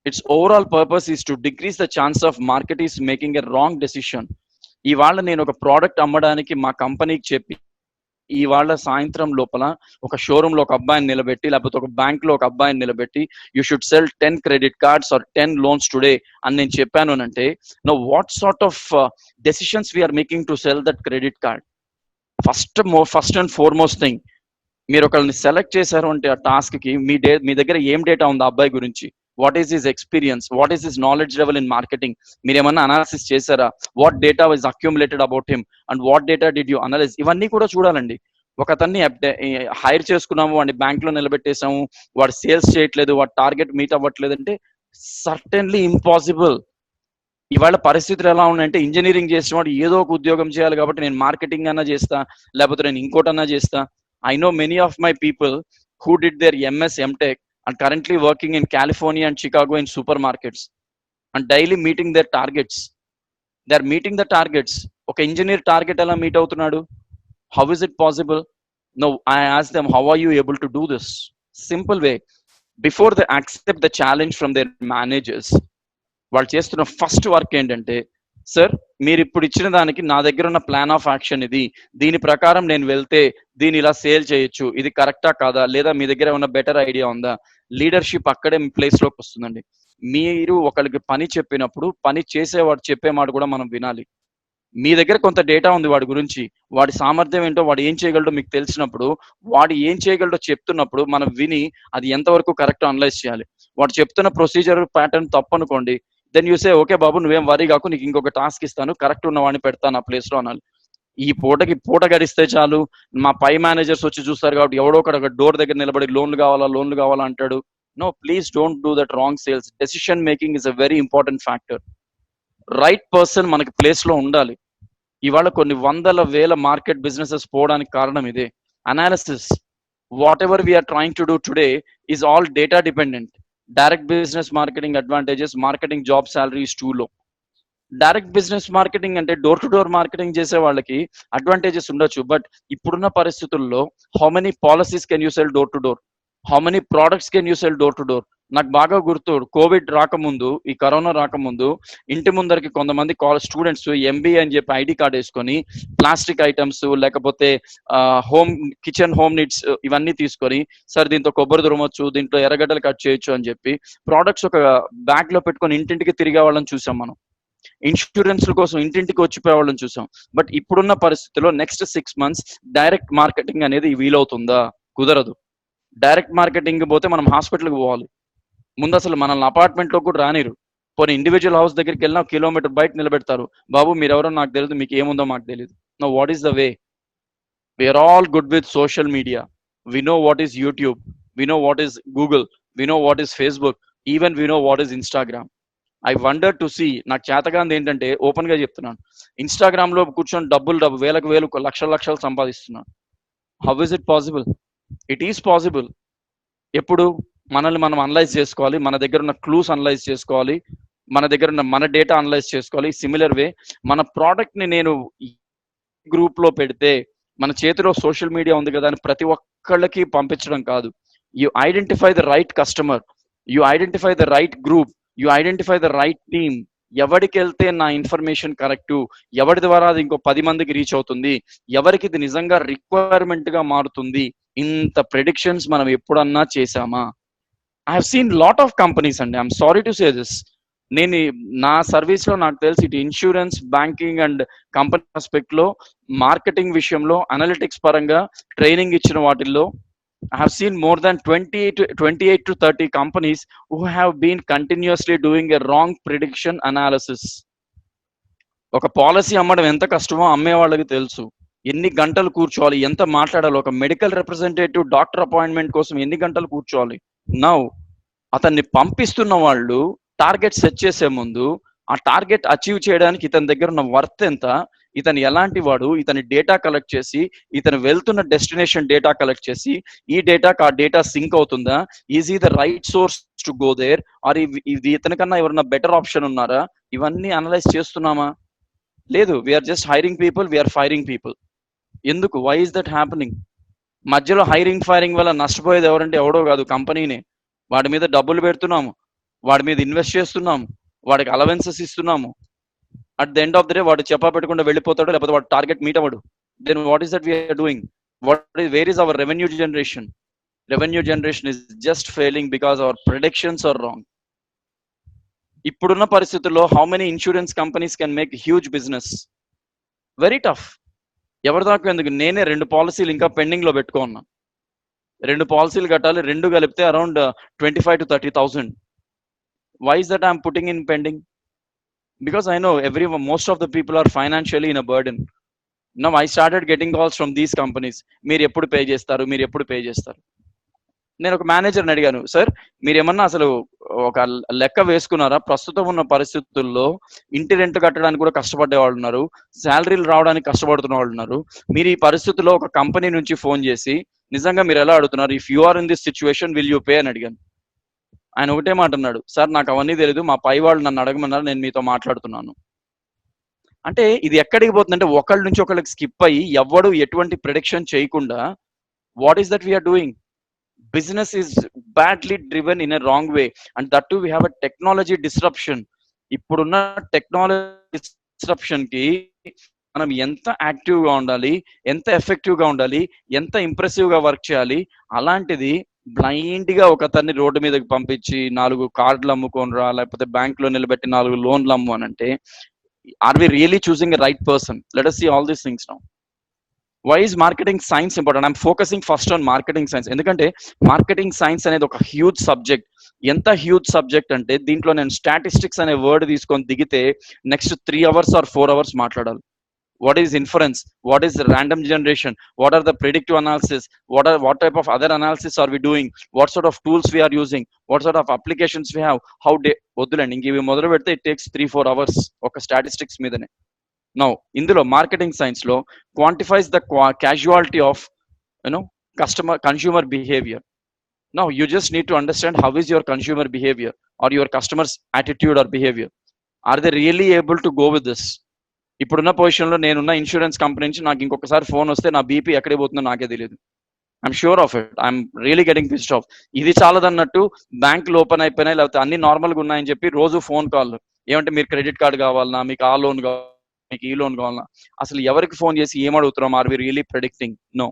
Its overall purpose is to decrease the chance of marketers making a wrong decision. ఇవాళ నేను ఒక ప్రోడక్ట్ అమ్మడానికి మా కంపెనీకి చెప్పి, ఇవాళ సాయంత్రం లోపల ఒక షోరూమ్ లో ఒక అబ్బాయిని నిలబెట్టి, లేకపోతే ఒక బ్యాంక్ లో ఒక అబ్బాయిని నిలబెట్టి, you should sell 10 credit cards or 10 loans today అని నేను చెప్పాను అంటే, no what sort of decisions we're making to sell that credit card? First and foremost thing, మీరు ఒకరిని సెలెక్ట్ చేశారు అంటే ఆ టాస్క్ కి మీ దగ్గర ఏం డేటా ఉంది ఆ అబ్బాయి గురించి, what is his experience, what is his knowledge level in marketing, మీరు ఏమన్నా అనాలిసిస్ చేశారా, what data was accumulated about him and what data did you analyse, ఇవన్నీ కూడా చూడాలండి. ఒక అతన్ని హైర్ చేసుకున్నాము, వాడిని బ్యాంక్ లో నిలబెట్టేసాము, వాడు సేల్స్ చేయట్లేదు, వాడు టార్గెట్ మీట్ అవ్వట్లేదు అంటే సర్టెన్లీ ఇంపాసిబుల్. ఇవాళ పరిస్థితులు ఎలా ఉన్నాయంటే, ఇంజనీరింగ్ చేసిన వాడు ఏదో ఒక ఉద్యోగం చేయాలి కాబట్టి నేను మార్కెటింగ్ అన్నా చేస్తా, లేకపోతే నేను ఇంకోటన్నా చేస్తా. I know many of my people who did their MS MTech and currently working in California and Chicago in supermarkets and daily meeting their targets. They are meeting the targets. Okay, engineer target ela meet avutunnadu. How is it possible? No, I asked them, how are you able to do this? Simple way. Before they accept the challenge from their managers, వాళ్ళు చేస్తున్న ఫస్ట్ వర్క్ ఏంటంటే, సార్ మీరు ఇప్పుడు ఇచ్చిన దానికి నా దగ్గర ఉన్న ప్లాన్ ఆఫ్ యాక్షన్ ఇది, దీని ప్రకారం నేను వెళ్తే దీన్ని ఇలా సేల్ చేయొచ్చు, ఇది కరెక్టా కాదా, లేదా మీ దగ్గర ఉన్న బెటర్ ఐడియా ఉందా? లీడర్షిప్ అక్కడే మీ ప్లేస్ లోకి వస్తుందండి. మీరు ఒకరికి పని చెప్పినప్పుడు పని చేసేవాడు చెప్పే మాట కూడా మనం వినాలి. మీ దగ్గర కొంత డేటా ఉంది వాడి గురించి, వాడి సామర్థ్యం ఏంటో, వాడు ఏం చేయగలడో మీకు తెలిసినప్పుడు, వాడు ఏం చేయగలడో చెప్తున్నప్పుడు మనం విని అది ఎంతవరకు కరెక్ట్ అనలైజ్ చేయాలి. వాడు చెప్తున్న ప్రొసీజర్ ప్యాటర్న్ తప్పు అనుకోండి, దెన్ యూ సే ఓకే బాబు నువ్వేం వరీ కాకు, నీకు ఇంకొక టాస్క్ ఇస్తాను, కరెక్ట్ ఉన్న వాడిని పెడతాను ఆ ప్లేస్ లో అనాలి. ఈ పూటకి పూట గడిస్తే చాలు, మా పై మేనేజర్స్ వచ్చి చూస్తారు కాబట్టి ఎవడో ఒక డోర్ దగ్గర నిలబడి లోన్లు కావాలా అంటాడు. No, please don't do that wrong sales. Decision making is a very important factor. Right person మనకి ప్లేస్ లో ఉండాలి. ఇవాళ కొన్ని వందల వేల మార్కెట్ బిజినెసెస్ పోవడానికి కారణం ఇదే. Analysis, whatever we're trying to do today is all data dependent. Direct business marketing advantages, marketing job salaries too low. Direct business marketing అంటే డోర్ టు డోర్ మార్కెటింగ్ చేసే వాళ్ళకి అడ్వాంటేజెస్ ఉండొచ్చు, బట్ ఇప్పుడున్న పరిస్థితుల్లో how many policies can you sell door to door, how many products can you sell door to door. నాకు బాగా గుర్తు, కోవిడ్ రాకముందు, ఈ కరోనా రాకముందు ఇంటి ముందరికి కొంతమంది స్టూడెంట్స్ ఎంబీఏ అని చెప్పి ఐడి కార్డ్ వేసుకొని ప్లాస్టిక్ ఐటమ్స్ లేకపోతే కిచెన్ హోమ్ నీడ్స్ ఇవన్నీ తీసుకొని, సార్ దీంతో కొబ్బరి తురమొచ్చు, దీంట్లో ఎర్రగడ్డలు కట్ చేయొచ్చు అని చెప్పి ప్రోడక్ట్స్ ఒక బ్యాగ్ లో పెట్టుకొని ఇంటింటికి తిరిగే వాళ్ళని చూసాం మనం. ఇన్సూరెన్స్ కోసం ఇంటింటికి వచ్చిపోయే వాళ్ళని చూసాం. బట్ ఇప్పుడున్న పరిస్థితిలో నెక్స్ట్ 6 months డైరెక్ట్ మార్కెటింగ్ అనేది వీలవుతుందా? కుదరదు. డైరెక్ట్ మార్కెటింగ్ పోతే మనం హాస్పిటల్కి పోవాలి. ముందు అసలు మనల్ని అపార్ట్మెంట్ లో కూడా రానిరు. పోనీ ఇండివిజువల్ హౌస్ దగ్గరికి వెళ్ళినా కిలోమీటర్ బయట నిలబెడతారు. బాబు మీరెవరో నాకు తెలియదు, మీకు ఏముందో మాకు తెలియదు. No, what is the way? We're all good with social media. We know what is YouTube, we know what is Google, we know what is Facebook, even we know what is Instagram. I wonder to see, నాకు చేతగాంది ఏంటంటే ఓపెన్ గా చెప్తున్నాను, ఇన్స్టాగ్రామ్ లో కూర్చొని డబ్బులు వేలకు లక్షలు సంపాదిస్తున్నాను. How is it possible? It is possible. ఎప్పుడు మనల్ని మనం అనలైజ్ చేసుకోవాలి, మన దగ్గర ఉన్న క్లూస్ అనలైజ్ చేసుకోవాలి, మన దగ్గర ఉన్న మన డేటా అనలైజ్ చేసుకోవాలి. సిమిలర్ వే మన ప్రోడక్ట్ ని నేను గ్రూప్ లో పెడితే, మన చేతిలో సోషల్ మీడియా ఉంది కదా అని ప్రతి ఒక్కళ్ళకి పంపించడం కాదు. You identify the right customer, you identify the right group, you identify the right team. ఎవరికి వెళ్తే నా ఇన్ఫర్మేషన్ కరెక్టు, ఎవరి ద్వారా అది ఇంకో 10 మందికి రీచ్ అవుతుంది, ఎవరికి ఇది నిజంగా రిక్వైర్మెంట్ గా మారుతుంది. ఇంత ప్రెడిక్షన్స్ మనం ఎప్పుడన్నా చేశామా? I have seen lot of companies అండి, I'm sorry to say this. నేను నా సర్వీస్ లో నాకు తెలిసి ఇటు insurance, banking and company aspect లో, మార్కెటింగ్ విషయంలో, అనలిటిక్స్ పరంగా ట్రైనింగ్ ఇచ్చిన వాటిల్లో I have seen more than 28 to 30 companies who have been continuously doing a wrong prediction analysis. ఒక పాలసీ అమ్మడం ఎంత కష్టమో అమ్మే వాళ్ళకి తెలుసు. ఎన్ని గంటలు కూర్చోవాలి, ఎంత మాట్లాడాలి, ఒక మెడికల్ రిప్రజెంటేటివ్ డాక్టర్ అపాయింట్మెంట్ కోసం ఎన్ని గంటలు కూర్చోవాలి. నౌ అతన్ని పంపిస్తున్న వాళ్ళు టార్గెట్ సెట్ చేసే ముందు ఆ టార్గెట్ అచీవ్ చేయడానికి ఇతని దగ్గర ఉన్న వర్త్ ఎంత, ఇతను ఎలాంటి వాడు, ఇతని డేటా కలెక్ట్ చేసి, ఇతను వెళ్తున్న డెస్టినేషన్ డేటా కలెక్ట్ చేసి, ఈ డేటాకి ఆ డేటా సింక్ అవుతుందా, ఈజ్ ఈ the right source to go there, or ఇది ఇతనికన్నా ఎవరన్నా బెటర్ ఆప్షన్ ఉన్నారా, ఇవన్నీ అనలైజ్ చేస్తున్నామా? లేదు. We're just hiring people, we're firing people. ఎందుకు? Why is that happening? మధ్యలో హైరింగ్ ఫైరింగ్ వల్ల నష్టపోయేది ఎవరంటే ఎవడో కాదు, కంపెనీనే. వాడి మీద డబ్బులు పెడుతున్నాము, వాడి మీద ఇన్వెస్ట్ చేస్తున్నాము, వాడికి అలవెన్సెస్ ఇస్తున్నాము. At the end of the day వాడు చెప్పా పెట్టకుండా వెళ్ళిపోతాడు, లేకపోతే వాడు టార్గెట్ మీట్ అవ్వడు. Then what is that we're doing? Where is our revenue generation? Revenue generation is just failing because our predictions are wrong. ఇప్పుడున్న పరిస్థితుల్లో how many insurance companies can make huge business? Very tough. ఎవరి దాకా ఎందుకు, నేనే 2 పాలసీలు ఇంకా పెండింగ్ లో పెట్టుకున్నా. 2 పాలసీలు కట్టాలి, 2 కలిపితే around 25 to 30,000. Why is that I'm putting in pending? Because I know most of the people are financially in a burden. Now I started getting calls from these companies. మీరు ఎప్పుడు పే చేస్తారు, మీరు ఎప్పుడు పే చేస్తారు? నేను ఒక మేనేజర్ని అడిగాను, సార్ మీరు ఏమన్నా అసలు ఒక లెక్క వేసుకున్నారా? ప్రస్తుతం ఉన్న పరిస్థితుల్లో ఇంటి రెంట్ కట్టడానికి కూడా కష్టపడే వాళ్ళు ఉన్నారు, శాలరీలు రావడానికి కష్టపడుతున్న వాళ్ళు ఉన్నారు. మీరు ఈ పరిస్థితుల్లో ఒక కంపెనీ నుంచి ఫోన్ చేసి నిజంగా మీరు ఎలా అడుగుతున్నారు, if you are in this situation will you pay అని అడిగాను. ఆయన ఒకటే మాట అన్నాడు, సార్ నాకు అవన్నీ తెలియదు, మా పై వాళ్ళు నన్ను అడగమన్నారు, నేను మీతో మాట్లాడుతున్నాను. అంటే ఇది ఎక్కడికి పోతుందంటే ఒకళ్ళ నుంచి ఒకళ్ళకి స్కిప్ అయ్యి ఎవడు ఎటువంటి ప్రిడిక్షన్ చేయకుండా, what is that we're doing? Business is badly driven in a wrong way, and that too we have a technology disruption. ఇప్పుడున్న టెక్నాలజీ డిస్రప్షన్ కి మనం ఎంత యాక్టివ్ గా ఉండాలి, ఎంత ఎఫెక్టివ్ గా ఉండాలి, ఎంత ఇంప్రెసివ్ గా వర్క్ చేయాలి, అలాంటిది బ్లైండ్ గా ఒకతన్ని రోడ్డు మీదకి పంపించి 4 కార్డులు అమ్ముకోనరా, లేకపోతే బ్యాంక్ లో నిలబెట్టి 4 లోన్లు అమ్ము అని అంటే, are we really choosing a right person? Let us see all these things now. Why is marketing science important? I'm focusing first on marketing science. ఎందుకంటే మార్కెటింగ్ సైన్స్ అనేది ఒక హ్యూజ్ సబ్జెక్ట్. ఎంత హ్యూజ్ సబ్జెక్ట్ అంటే దీంట్లో నేను స్టాటిస్టిక్స్ అనే వర్డ్ తీసుకొని దిగితే నెక్స్ట్ 3 hours or 4 hours మాట్లాడాలి. What is inference? What is random generation? What are the predictive analysis? What type of other analysis are we doing? What sort of tools we are using? What sort of applications we have? వద్దులండి, ఇంక ఇవి మొదలు పెడితే it takes 3-4 hours ఒక స్టాటిస్టిక్స్ మీదనే. నౌ ఇందులో మార్కెటింగ్ సైన్స్ లో క్వాంటిఫైస్ the casualty of consumer behavior. Now you just need to understand how is your consumer behavior or your customer's attitude or behavior. Are they really able to go with this? ఇప్పుడున్న పొజిషన్లో నేనున్న ఇన్సూరెన్స్ కంపెనీ నుంచి నాకు ఇంకొకసారి ఫోన్ వస్తే నా బీపీ ఎక్కడికి పోతుందో నాకే తెలియదు. I'm sure of it. I'm really getting pissed off. ఇది చాలదన్నట్టు బ్యాంకులు ఓపెన్ అయిపోయినాయి, లేకపోతే అన్ని నార్మల్గా ఉన్నాయని చెప్పి రోజు ఫోన్ కాల్, ఏమంటే మీరు క్రెడిట్ కార్డు కావాలన్నా, మీకు ఆ లోన్ కావాలన్నా, మీకు ఈ లోన్ కావాలన్నా, అసలు ఎవరికి ఫోన్ చేసి ఏమడుగుతున్నాం? Are we really predicting? No.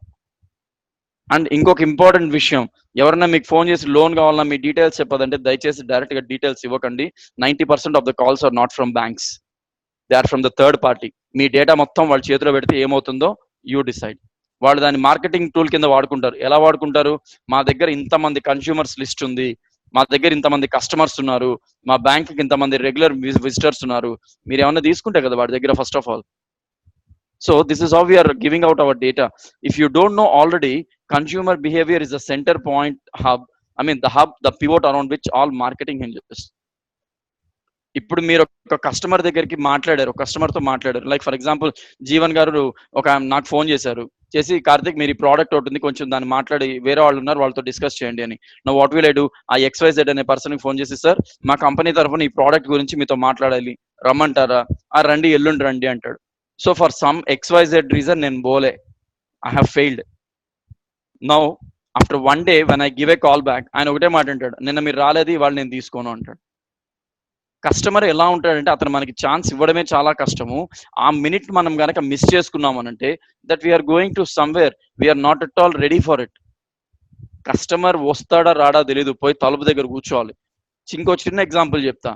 And ఇంకొక ఇంపార్టెంట్ విషయం, ఎవరన్నా మీకు ఫోన్ చేసి లోన్ కావాలన్నా మీ డీటెయిల్స్ చెప్పదంటే దయచేసి డైరెక్ట్ గా డీటెయిల్స్ ఇవ్వకండి. 90% of the calls are not from banks, they are from the third party. మీ డేటా మొత్తం వాళ్ళ చేతిలో పెడితే ఏమవుతుందో యూ డిసైడ్. వాళ్ళు దాన్ని మార్కెటింగ్ టూల్ కింద వాడుకుంటారు. ఎలా వాడుకుంటారు? మా దగ్గర ఇంతమంది కన్స్యూమర్స్ లిస్ట్ ఉంది, మా దగ్గర ఇంతమంది కస్టమర్స్ ఉన్నారు, మా బ్యాంక్కి ఇంతమంది రెగ్యులర్ విజిటర్స్ ఉన్నారు, మీరు ఏమన్నా తీసుకుంటే కదా వాడి దగ్గర first of all. So this is how we are giving out our data. If you don't know already, consumer behaviour is the centre point hub, the pivot around which all marketing hinges. ఇప్పుడు మీరు ఒక కస్టమర్ దగ్గరికి మాట్లాడారు, కస్టమర్తో మాట్లాడారు. లైక్ ఫర్ ఎగ్జాంపుల్ జీవన్ గారు నాకు ఫోన్ చేశారు, చేసి కార్తిక్ మీరు ఈ ప్రోడక్ట్ ఒకటి ఉంది, కొంచెం దాన్ని మాట్లాడి వేరే వాళ్ళు ఉన్నారు వాళ్ళతో డిస్కస్ చేయండి అని. నా వాట్ విల్ ఐ డూ? ఆ XYZ అనే పర్సన్కి ఫోన్ చేసి, సార్ మా కంపెనీ తరఫున ఈ ప్రోడక్ట్ గురించి మీతో మాట్లాడాలి, రమ్మంటారా? రండి, ఎల్లుండి రండి అంటాడు. So for some XYZ reason నేను బోలే, I have failed. Now after 1 day when I give a call back, ఆయన ఒకటే మాట అంటాడు, నిన్న మీరు రాలేదు, ఇవాళ నేను తీసుకోను అంటాడు. కస్టమర్ ఎలా ఉంటాడంటే అతను మనకి ఛాన్స్ ఇవ్వడమే చాలా కష్టము. ఆ మినిట్ మనం కనుక మిస్ చేసుకున్నాం అనంటే that we're going to somewhere we're not at all ready for it. Customer వస్తాడా రాడా తెలియదు, పోయి తలుపు దగ్గర కూర్చోవాలి. ఇంకో చిన్న ఎగ్జాంపుల్ చెప్తా.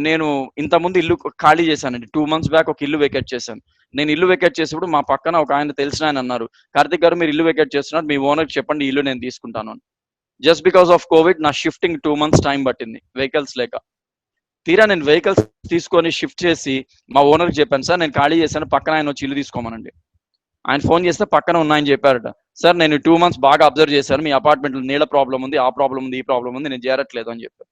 నేను ఇంతకుముందు ఇల్లు ఖాళీ చేశానండి. 2 months బ్యాక్ ఒక ఇల్లు వెకేట్ చేశాను. నేను ఇల్లు వెకేట్ చేసేప్పుడు మా పక్కన ఒక ఆయన తెలిసిన ఆయన అన్నారు, కార్తిక్ గారు మీరు ఇల్లు వెకేట్ చేస్తున్నారు, మీ ఓనర్కి చెప్పండి ఈ ఇల్లు నేను తీసుకుంటాను అని. జస్ట్ బికాస్ ఆఫ్ కోవిడ్ నా షిఫ్టింగ్ 2 months టైం పట్టింది వెహికల్స్ లేక. తీరా నేను వెహికల్స్ తీసుకొని షిఫ్ట్ చేసి మా ఓనర్కి చెప్పాను, సార్ నేను ఖాళీ చేశాను, పక్కన ఆయన వచ్చి ఇల్లు తీసుకోమనండి. ఆయన ఫోన్ చేస్తే పక్కన ఉన్నాయని చెప్పారట. సార్ నేను 2 months బాగా అబ్జర్వ్ చేశాను, మీ అపార్ట్మెంట్లో నీళ్ళ ప్రాబ్లం ఉంది, ఆ ప్రాబ్లం ఉంది, ఈ ప్రాబ్లం ఉంది, నేను చేరట్లేదు అని చెప్పారు.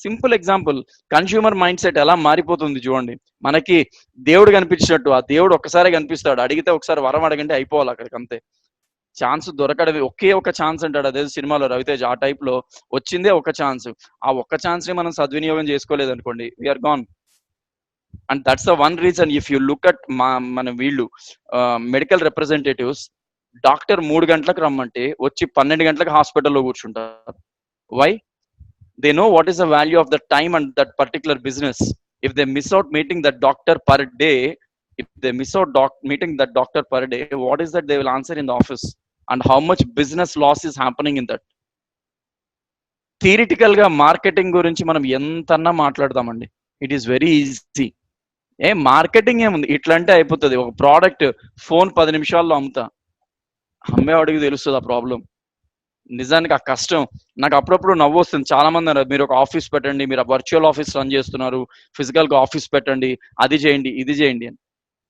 Simple example. Consumer mind set ఎలా మారిపోతుంది చూడండి. మనకి దేవుడు కనిపించినట్టు ఆ దేవుడు ఒక్కసారి కనిపిస్తాడు, అడిగితే ఒకసారి వరం అడగంటే అయిపోవాలి అక్కడికి, అంతే. ఛాన్స్ దొరకడమే, ఒకే ఒక ఛాన్స్ అంటాడు, అదే సినిమాలో రవితేజ్ ఆ టైప్ లో వచ్చిందే ఒక ఛాన్స్. ఆ ఒక్క ఛాన్స్ ని మనం సద్వినియోగం చేసుకోలేదు అనుకోండి, we're gone. And that's the one reason. If you look at మన వీళ్ళు మెడికల్ రిప్రజెంటేటివ్స్, డాక్టర్ 3 గంటలకు రమ్మంటే వచ్చి 12 గంటలకు హాస్పిటల్లో కూర్చుంటారు. Why? They know what is the value of the time and that particular business. If they miss out meeting that doctor per day, meeting that doctor per day, what is that they will answer in the office, and how much business loss is happening in that. Theoretical గా మార్కెటింగ్ గురించి మనం ఎంతన్నా మాట్లాడదామండి, it is very easy. Marketing ఏముంది, ఇట్లా అంటే అయిపోతుంది. ఒక ప్రోడక్ట్ ఫోన్ 10 నిమిషాల్లో అమ్ముతా, అమ్మేవాడికి తెలుస్తుంది ఆ ప్రాబ్లం. నిజానికి ఆ కష్టం నాకు అప్పుడప్పుడు నవ్వు వస్తుంది. చాలా మంది అన్నారు, మీరు ఒక ఆఫీస్ పెట్టండి, మీరు వర్చువల్ ఆఫీస్ రన్ చేస్తున్నారు, ఫిజికల్ గా ఆఫీస్ పెట్టండి, అది చేయండి ఇది చేయండి అని.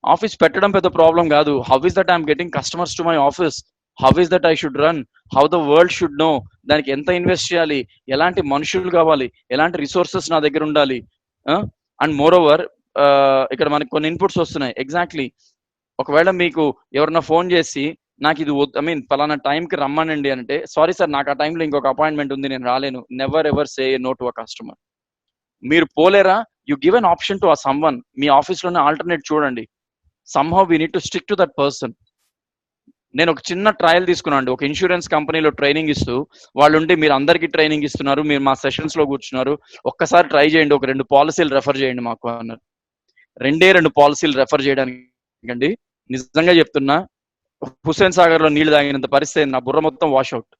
ఆఫీస్ పెట్టడం పెద్ద ప్రాబ్లం కాదు. How is that I'm getting customers to my office, how is that I should run, how the world should know, దానికి ఎంత ఇన్వెస్ట్ చేయాలి, ఎలాంటి మనుషులు కావాలి, ఎలాంటి రిసోర్సెస్ నా దగ్గర ఉండాలి. అండ్ మోర్ ఓవర్ ఇక్కడ మనకి కొన్ని ఇన్పుట్స్ వస్తున్నాయి. ఎగ్జాక్ట్లీ, ఒకవేళ మీకు ఎవరన్నా ఫోన్ చేసి నాకు ఇది పలానా టైంకి రమ్మనండి అంటే, సారీ సార్ నాకు ఆ టైంలో ఇంకొక అపాయింట్మెంట్ ఉంది, నేను రాలేను. Never ever say no to a customer. మీరు పోలేరా, you give an option to a someone. మీ ఆఫీస్లోనే ఆల్టర్నేట్ చూడండి. somehow we need to stick to that person. నేను ఒక చిన్న ట్రయల్ తీసుకున్నాను. ఒక ఇన్సూరెన్స్ కంపెనీలో ట్రైనింగ్ ఇస్తూ వాళ్ళు ఉండి, మీరు అందరికీ ట్రైనింగ్ ఇస్తున్నారు, మీరు మా సెషన్స్ లో కూర్చున్నారు, ఒక్కసారి ట్రై చేయండి, ఒక 2 పాలసీలు రెఫర్ చేయండి మాకు అన్నారు. 2 పాలసీలు రెఫర్ చేయడానికి అండి, నిజంగా చెప్తున్నా, హుస్సేన్ సాగర్ లో నీళ్లు తాగినంత పరిస్థితి, నా బుర్ర మొత్తం wash out.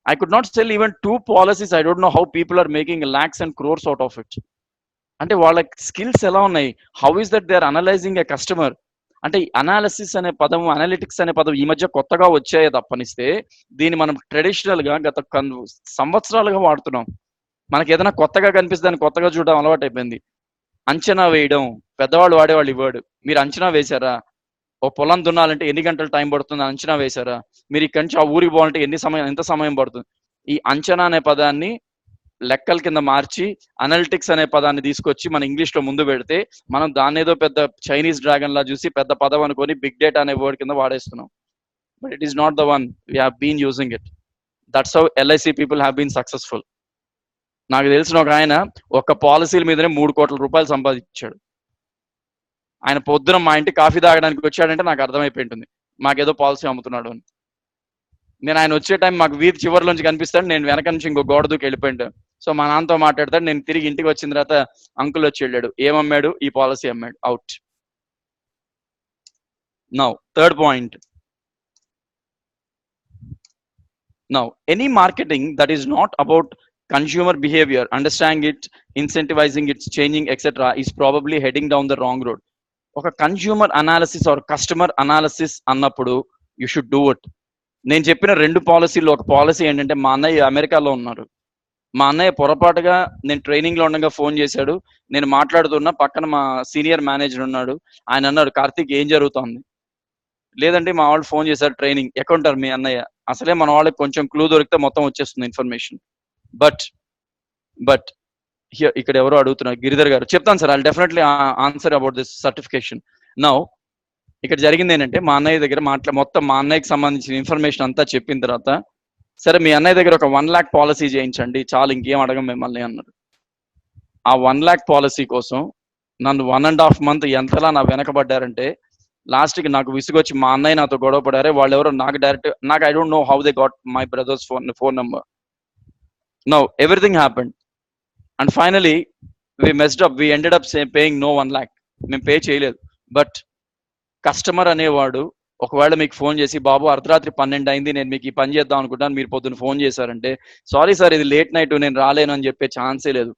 I could not sell even 2 policies. I don't know how people are making lakhs and crores out of it. అంటే వాళ్ళ స్కిల్స్ ఎలా ఉన్నాయి, how is that they are analysing a customer. అంటే అనాలిసిస్ అనే పదం, అనలిటిక్స్ అనే పదం ఈ మధ్య కొత్తగా వచ్చాయే తప్పనిస్తే, దీన్ని మనం ట్రెడిషనల్ గా గత సంవత్సరాలుగా వాడుతున్నాం. మనకి ఏదైనా కొత్తగా కనిపిస్తే దాన్ని కొత్తగా చూడడం అలవాటు అయిపోయింది. అంచనా వేయడం, పెద్దవాళ్ళు వాడేవాళ్ళు ఈ వర్డ్. మీరు అంచనా వేశారా? ఓ పొలం దున్నాలంటే ఎన్ని గంటలు టైం పడుతుంది అంచనా వేశారా? మీరు ఇక్కడి నుంచి ఆ ఊరికి పోవాలంటే ఎంత సమయం పడుతుంది? ఈ అంచనా అనే పదాన్ని లెక్కల కింద మార్చి అనలిటిక్స్ అనే పదాన్ని తీసుకొచ్చి మన ఇంగ్లీష్ లో ముందు పెడితే మనం దాన్ని ఏదో పెద్ద చైనీస్ డ్రాగన్ లా చూసి పెద్ద పదం అనుకొని బిగ్ డేటా అనే వర్డ్ కింద వాడేస్తున్నాం. But it is not the one we have been using it. That's how LIC people have been successful. నాకు తెలిసిన ఒక ఆయన ఒక్క పాలసీల మీదనే 3 కోట్ల రూపాయలు సంపాదించాడు. ఆయన పొద్దున మా ఇంటి కాఫీ తాగడానికి వచ్చాడంటే నాకు అర్థమైపోయి ఉంటుంది మాకేదో పాలసీ అమ్ముతున్నాడు అని. నేను ఆయన వచ్చే టైం మాకు వీధి చివరిలోంచి కనిపిస్తాడు, నేను వెనక నుంచి ఇంకో గోడ దూకి వెళ్ళిపోయింటాను. సో మా నాన్నతో మాట్లాడతాడు, నేను తిరిగి ఇంటికి వచ్చిన తర్వాత అంకుల్ వచ్చి వెళ్ళాడు, ఏమమ్మాడు? ఈ పాలసీ అమ్మాడు. Out. Now third point. Now, any marketing that is not about consumer behavior, understanding it, incentivizing it, changing, etc., is probably heading down the wrong road. ఒక consumer analysis or customer analysis అన్నప్పుడు యూ షుడ్ డూ ఇట్. నేను చెప్పిన 2 పాలసీలు, ఒక పాలసీ ఏంటంటే మా అన్నయ్య అమెరికాలో ఉన్నారు. మా అన్నయ్య పొరపాటుగా నేను ట్రైనింగ్ లో ఉండగా ఫోన్ చేశాడు. నేను మాట్లాడుతున్నా, పక్కన మా సీనియర్ మేనేజర్ ఉన్నాడు. ఆయన అన్నాడు, కార్తీక్ ఏం జరుగుతోంది? లేదంటే మా వాళ్ళు ఫోన్ చేశారు ట్రైనింగ్. ఎక్కడుంటారు మీ అన్నయ్య? అసలే మన వాళ్ళకి కొంచెం క్లూ దొరికితే మొత్తం వచ్చేస్తుంది ఇన్ఫర్మేషన్. బట్ ఇక్కడ ఎవరో అడుగుతున్నారు, గిరిధర్ గారు. చెప్తాను sir, I definitely answer about this certification. Now ఇక్కడ జరిగింది ఏంటంటే మా అన్నయ్య దగ్గర మొత్తం మా అన్నయ్యకి సంబంధించిన ఇన్ఫర్మేషన్ అంతా చెప్పిన తర్వాత, సరే మీ అన్నయ్య దగ్గర ఒక 1 lakh పాలసీ చేయించండి చాలు, ఇంకేం అడగం మిమ్మల్ని అన్నారు. ఆ 1 lakh పాలసీ కోసం నన్ను 1.5 months ఎంతలా నా వెనకబడ్డారంటే లాస్ట్కి నాకు విసుగొచ్చి మా అన్నయ్య నాతో గొడవ పడారే. వాళ్ళు ఎవరో నాకు I don't know how they got my brother's phone number. Now everything happened and finally we messed up. We ended up paying no 1 lakh. మేము పే చేయలేదు. బట్ కస్టమర్ అనేవాడు ఒకవేళ మీకు ఫోన్ చేసి, బాబు అర్ధరాత్రి 12 అయింది, నేను మీకు ఈ పని చేద్దాం అనుకుంటాను, మీరు పొద్దున్న ఫోన్ చేశారంటే, సారీ సార్ ఇది లేట్ నైట్ నేను రాలేను అని చెప్పే ఛాన్సే లేదు.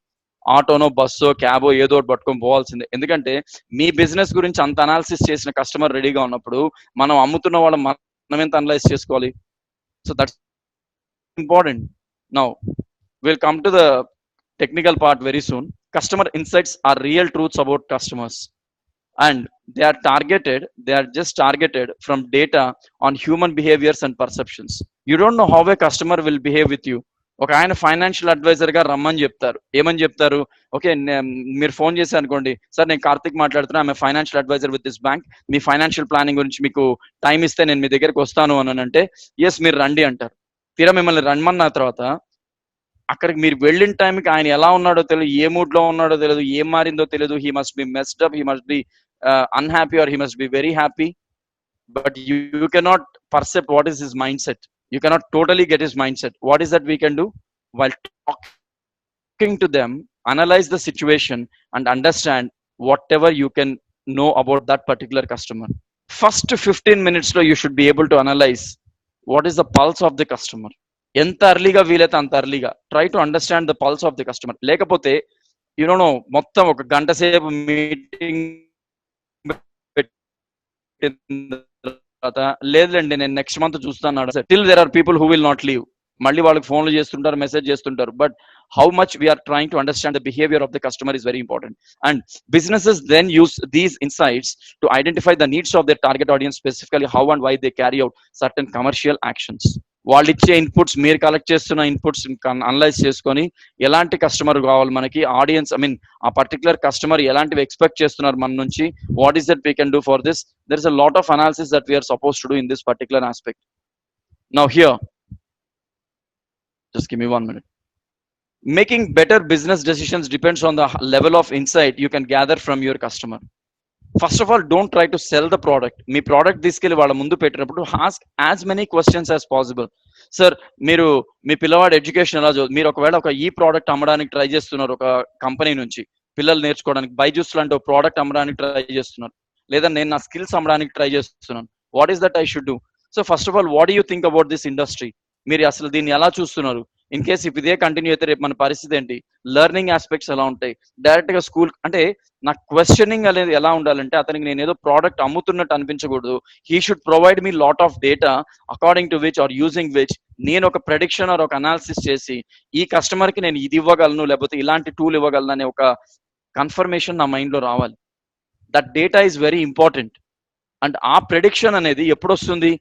ఆటోనో, బస్సో, క్యాబో ఏదో ఒకటి పట్టుకొని పోవాల్సిందే. ఎందుకంటే మీ బిజినెస్ గురించి అంత అనాలిసిస్ చేసిన కస్టమర్ రెడీగా ఉన్నప్పుడు మనం అమ్ముతున్న వాళ్ళం మనం ఎంత అనలైజ్ చేసుకోవాలి? So that's important. Now will come to the technical part very soon. Customer insights are real truths about customers, and they are just targeted from data on human behaviors and perceptions. You don't know how a customer will behave with you. ఒక ఆయన ఫైనాన్షియల్ అడ్వైజర్ గా రమ్మని చెప్తారు. ఏమని చెప్తారు? ఓకే, మీరు ఫోన్ చేసి అనుకోండి, సార్ నేను కార్తిక్ మాట్లాడుతున్నా, ఆమె financial adviser with this bank, మీ ఫైనాన్షియల్ ప్లానింగ్ గురించి మీకు టైం ఇస్తే నేను మీ దగ్గరికి వస్తాను అని అంటే, ఎస్ మీరు రండి అంటారు. తీరా మిమ్మల్ని రమ్మన్న తర్వాత అక్కడికి మీరు వెళ్ళిన టైంకి ఆయన ఎలా ఉన్నాడో తెలియదు, ఏ మూడ్ లో ఉన్నాడో తెలియదు, ఏం మారిందో తెలియదు. He must be messed up, he must be unhappy, or he must be very happy, but you cannot perceive what is his mindset. You cannot totally get his mindset. What is that we can do? While talking to them, analyze the situation and understand whatever you can know about that particular customer. First 15 minutes lo you should be able to analyze what is the pulse of the customer. ఎంత అర్లీగా వీలైతే అంత అర్లీగా try to understand the pulse of the customer. లేకపోతే యు డోంట్ నో, మొత్తం ఒక గంట సేపు మీటింగ్ లేదులేండి నేను నెక్స్ట్ మంత్ చూస్తాను. Still there are people who will not leave. మళ్ళీ వాళ్ళకి ఫోన్లు చేస్తుంటారు, మెసేజ్ చేస్తుంటారు. But how much we are trying to understand the behavior of the customer is very important. And businesses then use these insights to identify the needs of their target audience, specifically how and why they carry out certain commercial actions. వాళ్ళు ఇచ్చే ఇన్పుట్స్, మీరు కలెక్ట్ చేస్తున్న ఇన్పుట్స్ అనలైజ్ చేసుకొని ఎలాంటి కస్టమర్ కావాలి మనకి, ఆడియన్స్ ఐ మీన్ ఆ పర్టికులర్ కస్టమర్ ఎలాంటివి ఎక్స్పెక్ట్ చేస్తున్నారు మన నుంచి, what is that we can do for this. There is a lot of analysis that we're supposed to do in this particular aspect. Now here just give me 1 minute. Making better business decisions depends on the level of insight you can gather from your customer. First of all, don't try to sell the product. Me product తీసుకెళ్ళి వాళ్ళ ముందు పెట్టినప్పుడు ask as many questions as possible. Sir మీరు మీ పిల్లవాడు ఎడ్యుకేషన్ ఎలా మీరు ఒకవేళ ఒక ఈ ప్రోడక్ట్ అమ్మడానికి ట్రై చేస్తున్నారు, ఒక కంపెనీ నుంచి పిల్లలు నేర్చుకోవడానికి బైజూస్ లాంటి ఒక ప్రోడక్ట్ అమ్మడానికి ట్రై చేస్తున్నారు, లేదా నేను నా స్కిల్స్ అమ్మడానికి ట్రై చేస్తున్నాను, what is that I should do? So first of all, what do you think about this industry? మీరు అసలు దీన్ని ఎలా చూస్తున్నారు? ఇన్ కేస్ ఇఫ్ ఇదే కంటిన్యూ అయితే రేపు మన పరిస్థితి ఏంటి? లెర్నింగ్ ఆస్పెక్ట్స్ ఎలా ఉంటాయి? డైరెక్ట్ గా స్కూల్ అంటే నా క్వశ్చనింగ్ అనేది ఎలా ఉండాలంటే అతనికి నేను ఏదో ప్రోడక్ట్ అమ్ముతున్నట్టు అనిపించకూడదు. He should provide me lot of data according to which are using which నేను ఒక ప్రెడిక్షన్ ఆర్ ఒక అనాలిసిస్ చేసి ఈ కస్టమర్ కి నేను ఇది ఇవ్వగలను లేకపోతే ఇలాంటి టూల్ ఇవ్వగలను అనే ఒక కన్ఫర్మేషన్ నా మైండ్ లో రావాలి. That data is very important. And ఆ ప్రెడిక్షన్ అనేది ఎప్పుడు వస్తుంది?